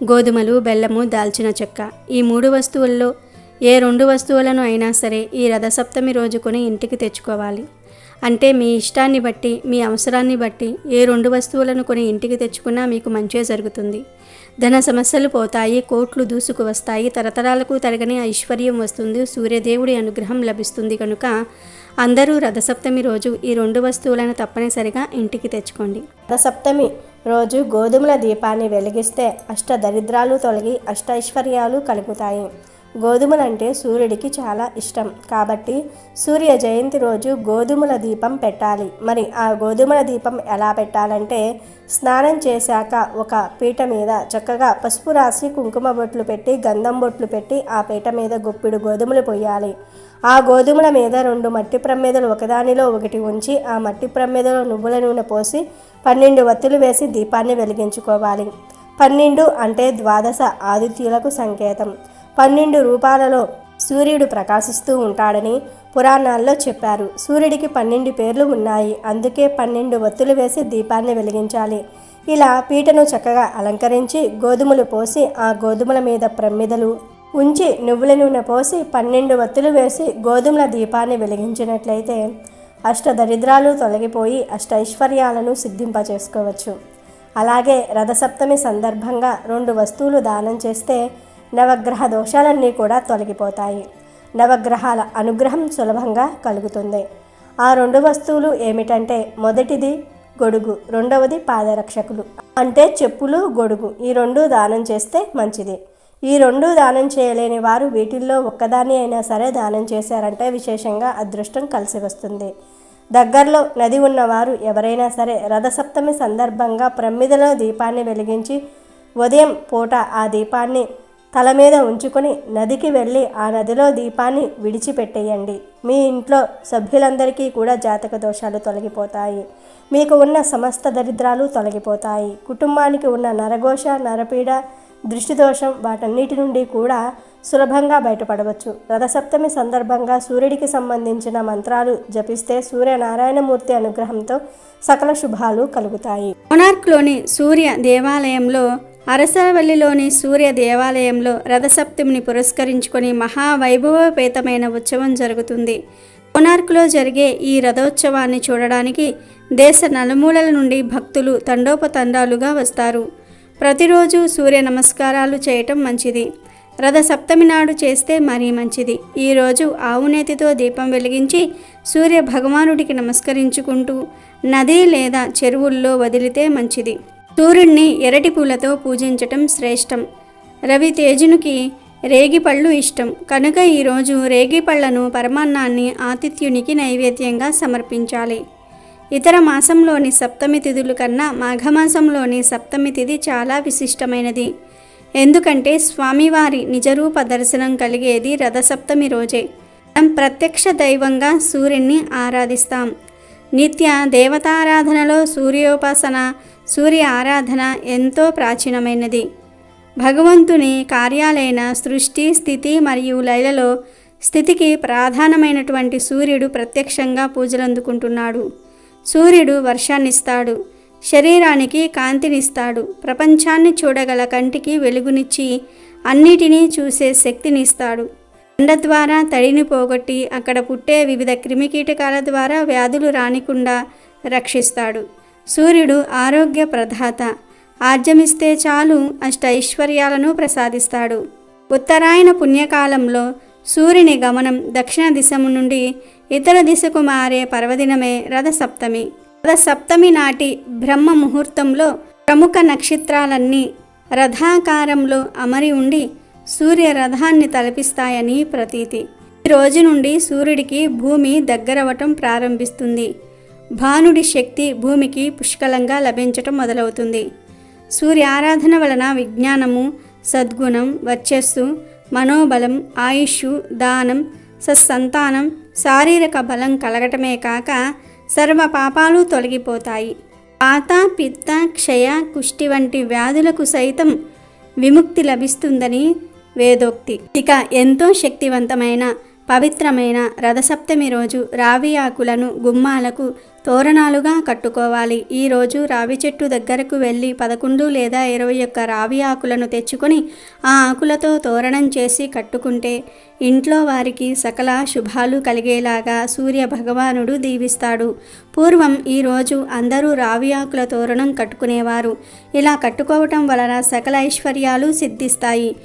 గోధుమలు, బెల్లము, దాల్చిన చెక్క, ఈ 3 వస్తువుల్లో ఏ 2 వస్తువులను అయినా సరే ఈ రథసప్తమి రోజు కొని ఇంటికి తెచ్చుకోవాలి. అంటే మీ ఇష్టాన్ని బట్టి, మీ అవసరాన్ని బట్టి ఏ 2 వస్తువులను కొని ఇంటికి తెచ్చుకున్నా మీకు మంచే జరుగుతుంది. ధన సమస్యలు పోతాయి, కోట్లు దూసుకు వస్తాయి, తరతరాలకు తరగని ఐశ్వర్యం వస్తుంది, సూర్యదేవుడి అనుగ్రహం లభిస్తుంది. కనుక అందరూ రథసప్తమి రోజు ఈ 2 వస్తువులను తప్పనిసరిగా ఇంటికి తెచ్చుకోండి. రథసప్తమి రోజు గోధుమల దీపాన్ని వెలిగిస్తే అష్టదరిద్రాలు తొలగి అష్టైశ్వర్యాలు కలుగుతాయి. గోధుమలంటే సూర్యుడికి చాలా ఇష్టం. కాబట్టి సూర్య జయంతి రోజు గోధుమల దీపం పెట్టాలి. మరి ఆ గోధుమల దీపం ఎలా పెట్టాలంటే, స్నానం చేశాక ఒక పీట మీద చక్కగా పసుపు రాసి కుంకుమ బొట్లు పెట్టి, గంధం బొట్లు పెట్టి, ఆ పీట మీద గుప్పిడు గోధుమలు పొయ్యాలి. ఆ గోధుమల మీద 2 మట్టి ప్రమిదలు ఒకదానిలో ఒకటి ఉంచి, ఆ మట్టి ప్రమిదలో నువ్వుల నూనె పోసి 12 వత్తులు వేసి దీపాన్ని వెలిగించుకోవాలి. 12 అంటే ద్వాదశ ఆదిత్యులకు సంకేతం. 12 రూపాలలో సూర్యుడు ప్రకాశిస్తూ ఉంటాడని పురాణాల్లో చెప్పారు. సూర్యుడికి 12 పేర్లు ఉన్నాయి. అందుకే 12 వత్తులు వేసి దీపాన్ని వెలిగించాలి. ఇలా పీటను చక్కగా అలంకరించి గోధుమలు పోసి, ఆ గోధుమల మీద ప్రమిదలు ఉంచి నువ్వుల నూనె పోసి 12 వత్తులు వేసి గోధుమల దీపాన్ని వెలిగించినట్లయితే అష్టదరిద్రాలు తొలగిపోయి అష్టైశ్వర్యాలను సిద్ధింపచేసుకోవచ్చు. అలాగే రథసప్తమి సందర్భంగా 2 వస్తువులు దానం చేస్తే నవగ్రహ దోషాలన్నీ కూడా తొలగిపోతాయి. నవగ్రహాల అనుగ్రహం సులభంగా కలుగుతుంది. ఆ 2 వస్తువులు ఏమిటంటే, మొదటిది గొడుగు, రెండవది పాదరక్షకులు అంటే చెప్పులు, గొడుగు. ఈ 2 దానం చేస్తే మంచిది. ఈ 2 దానం చేయలేని వారు వీటిల్లో ఒక్కదాన్ని అయినా సరే దానం చేశారంటే విశేషంగా అదృష్టం కలిసి వస్తుంది. దగ్గరలో నది ఉన్నవారు ఎవరైనా సరే రథసప్తమి సందర్భంగా ప్రమిదలో దీపాన్ని వెలిగించి ఉదయం పూట ఆ దీపాన్ని తల మీద ఉంచుకొని నదికి వెళ్ళి ఆ నదిలో దీపాన్ని విడిచిపెట్టేయండి. మీ ఇంట్లో సభ్యులందరికీ కూడా జాతక దోషాలు తొలగిపోతాయి. మీకు ఉన్న సమస్త దరిద్రాలు తొలగిపోతాయి. కుటుంబానికి ఉన్న నరఘోష, నరపీడ, దృష్టిదోషం వాటన్నిటి నుండి కూడా సులభంగా బయటపడవచ్చు. రథసప్తమి సందర్భంగా సూర్యుడికి సంబంధించిన మంత్రాలు జపిస్తే సూర్యనారాయణమూర్తి అనుగ్రహంతో సకల శుభాలు కలుగుతాయి. కోనార్క్లోని సూర్య దేవాలయంలో, అరసవల్లిలోని సూర్య దేవాలయంలో రథసప్తమిని పురస్కరించుకొని మహావైభవోపేతమైన ఉత్సవం జరుగుతుంది. కోనార్క్లో జరిగే ఈ రథోత్సవాన్ని చూడడానికి దేశ నలుమూలల నుండి భక్తులు తండోపతండాలుగా వస్తారు. ప్రతిరోజు సూర్య నమస్కారాలు చేయటం మంచిది. రథసప్తమి నాడు చేస్తే మరీ మంచిది. ఈరోజు ఆవునేతితో దీపం వెలిగించి సూర్య భగవానుడికి నమస్కరించుకుంటూ నది లేదా చెరువుల్లో వదిలితే మంచిది. సూర్యుడిని ఎర్రటి పూలతో పూజించటం శ్రేష్టం. రవితేజునికి రేగిపళ్ళు ఇష్టం కనుక ఈరోజు రేగిపళ్లను పరమాన్నాన్ని ఆతిథ్యునికి నైవేద్యంగా సమర్పించాలి. ఇతర మాసంలోని సప్తమి తిథుల కన్నా మాఘమాసంలోని సప్తమి తిథి చాలా విశిష్టమైనది. ఎందుకంటే స్వామివారి నిజరూప దర్శనం కలిగేది రథసప్తమి రోజే. మనం ప్రత్యక్ష దైవంగా సూర్యుని ఆరాధిస్తాం. నిత్య దేవతారాధనలో సూర్యోపాసన, సూర్య ఆరాధన ఎంతో ప్రాచీనమైనది. భగవంతుని కార్యాలైన సృష్టి, స్థితి మరియు లయలలో స్థితికి ప్రధానమైనటువంటి సూర్యుడు ప్రత్యక్షంగా పూజలందుకుంటున్నాడు. సూర్యుడు వర్షాన్నిస్తాడు, శరీరానికి కాంతినిస్తాడు, ప్రపంచాన్ని చూడగల కంటికి వెలుగునిచ్చి అన్నిటినీ చూసే శక్తినిస్తాడు. ఎండ ద్వారా తడిని పోగొట్టి అక్కడ పుట్టే వివిధ క్రిమికీటకాల ద్వారా వ్యాధులు రానికుండా రక్షిస్తాడు. సూర్యుడు ఆరోగ్య ప్రదాత. ఆర్జమిస్తే చాలు అష్ట ఐశ్వర్యాలను ప్రసాదిస్తాడు. ఉత్తరాయణ పుణ్యకాలంలో సూర్యుని గమనం దక్షిణ దిశము నుండి ఇతర దిశకు మారే పర్వదినమే రథసప్తమి. రథసప్తమి నాటి బ్రహ్మ ముహూర్తంలో ప్రముఖ నక్షత్రాలన్నీ రథాకారంలో అమరి ఉండి సూర్య రథాన్ని తలపిస్తాయని ప్రతీతి. ఈ రోజు నుండి సూర్యుడికి భూమి దగ్గరవటం ప్రారంభిస్తుంది. భానుడి శక్తి భూమికి పుష్కలంగా లభించటం మొదలవుతుంది. సూర్య ఆరాధన వలన విజ్ఞానము, సద్గుణం, వర్చస్సు, మనోబలం, ఆయుష్, దానం, సత్సంతానం, శారీరక బలం కలగటమే కాక సర్వ పాపాలు తొలగిపోతాయి. వాత, పిత్త, క్షయ, కుష్టి వంటి వ్యాధులకు సైతం విముక్తి లభిస్తుందని వేదోక్తి. ఇక ఎంతో శక్తివంతమైన పవిత్రమైన రథసప్తమి రోజు రావి ఆకులను గుమ్మాలకు తోరణాలుగా కట్టుకోవాలి. ఈరోజు రావి చెట్టు దగ్గరకు వెళ్ళి 11 లేదా 21 రావి ఆకులను తెచ్చుకొని ఆ ఆకులతో తోరణం చేసి కట్టుకుంటే ఇంట్లో వారికి సకల శుభాలు కలిగేలాగా సూర్య భగవానుడు దీవిస్తాడు. పూర్వం ఈరోజు అందరూ రావి ఆకుల తోరణం కట్టుకునేవారు. ఇలా కట్టుకోవటం వలన సకల ఐశ్వర్యాలు సిద్ధిస్తాయి.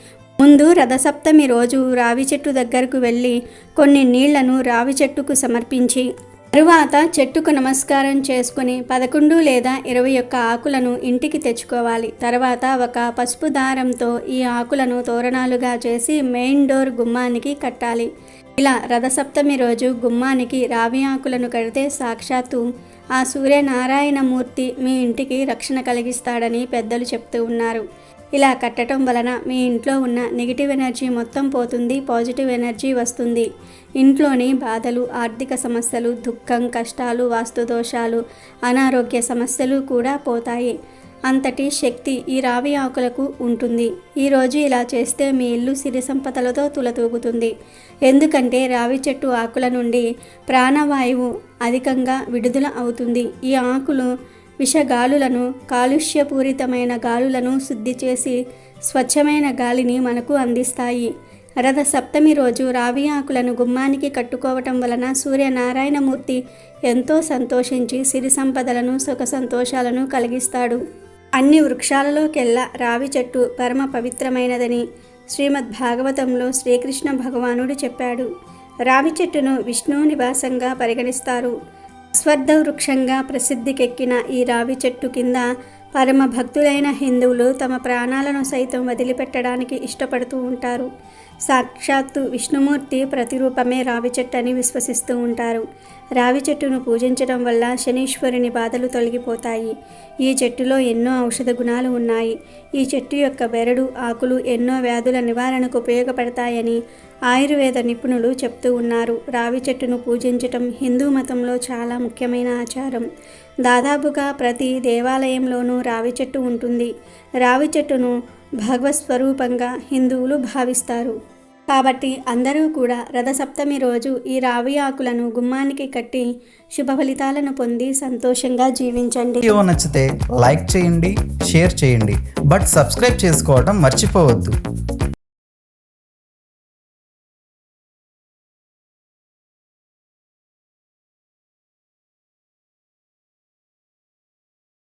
ముందు రథసప్తమి రోజు రావి చెట్టు దగ్గరకు వెళ్ళి కొన్ని నీళ్లను రావి చెట్టుకు సమర్పించి తరువాత చెట్టుకు నమస్కారం చేసుకుని 11 లేదా 21 ఆకులను ఇంటికి తెచ్చుకోవాలి. తర్వాత ఒక పసుపు దారంతో ఈ ఆకులను తోరణాలుగా చేసి మెయిన్ డోర్ గుమ్మానికి కట్టాలి. ఇలా రథసప్తమి రోజు గుమ్మానికి రావి ఆకులను కడితే సాక్షాత్తు ఆ సూర్యనారాయణమూర్తి మీ ఇంటికి రక్షణ కలిగిస్తాడని పెద్దలు చెప్తూ ఉన్నారు. ఇలా కట్టడం వలన మీ ఇంట్లో ఉన్న నెగిటివ్ ఎనర్జీ మొత్తం పోతుంది, పాజిటివ్ ఎనర్జీ వస్తుంది. ఇంట్లోని బాధలు, ఆర్థిక సమస్యలు, దుఃఖం, కష్టాలు, వాస్తుదోషాలు, అనారోగ్య సమస్యలు కూడా పోతాయి. అంతటి శక్తి ఈ రావి ఆకులకు ఉంటుంది. ఈరోజు ఇలా చేస్తే మీ ఇల్లు సిరి సంపదలతో తులతూగుతుంది. ఎందుకంటే రావి చెట్టు ఆకుల నుండి ప్రాణవాయువు అధికంగా విడుదల అవుతుంది. ఈ ఆకులు విషగాలులను, కాలుష్యపూరితమైన గాలులను శుద్ధి చేసి స్వచ్ఛమైన గాలిని మనకు అందిస్తాయి. రథసప్తమి రోజు రావి ఆకులను గుమ్మానికి కట్టుకోవటం వలన సూర్యనారాయణమూర్తి ఎంతో సంతోషించి సిరి సంపదలను, సుఖ సంతోషాలను కలిగిస్తాడు. అన్ని వృక్షాలలోకెల్లా రావి చెట్టు పరమ పవిత్రమైనదని శ్రీమద్ భాగవతంలో శ్రీకృష్ణ భగవానుడు చెప్పాడు. రావి చెట్టును విష్ణు నివాసంగా పరిగణిస్తారు. అశ్వత్థ వృక్షంగా ప్రసిద్ధికెక్కిన ఈ రావి చెట్టు కింద పరమ భక్తులైన హిందువులు తమ ప్రాణాలను సైతం వదిలిపెట్టడానికి ఇష్టపడుతూ ఉంటారు. సాక్షాత్తు విష్ణుమూర్తి ప్రతిరూపమే రావి చెట్టు అని విశ్వసిస్తూ ఉంటారు. రావి చెట్టును పూజించడం వల్ల శనీశ్వరుని బాధలు తొలగిపోతాయి. ఈ చెట్టులో ఎన్నో ఔషధ గుణాలు ఉన్నాయి. ఈ చెట్టు యొక్క బెరడు, ఆకులు ఎన్నో వ్యాధుల నివారణకు ఉపయోగపడతాయని ఆయుర్వేద నిపుణులు చెప్తూ ఉన్నారు. రావి చెట్టును పూజించటం హిందూ మతంలో చాలా ముఖ్యమైన ఆచారం. దాదాపుగా ప్రతి దేవాలయంలోనూ రావి చెట్టు ఉంటుంది. రావి చెట్టును భగవత్ స్వరూపంగా హిందువులు భావిస్తారు. కాబట్టి అందరూ కూడా రథసప్తమి రోజు ఈ రావి ఆకులను గుమ్మానికి కట్టి శుభ ఫలితాలను పొంది సంతోషంగా జీవించండి. వీడియో నచ్చితే లైక్ చేయండి, షేర్ చేయండి, బట్ సబ్స్క్రైబ్ చేసుకోవడం మర్చిపోవద్దు.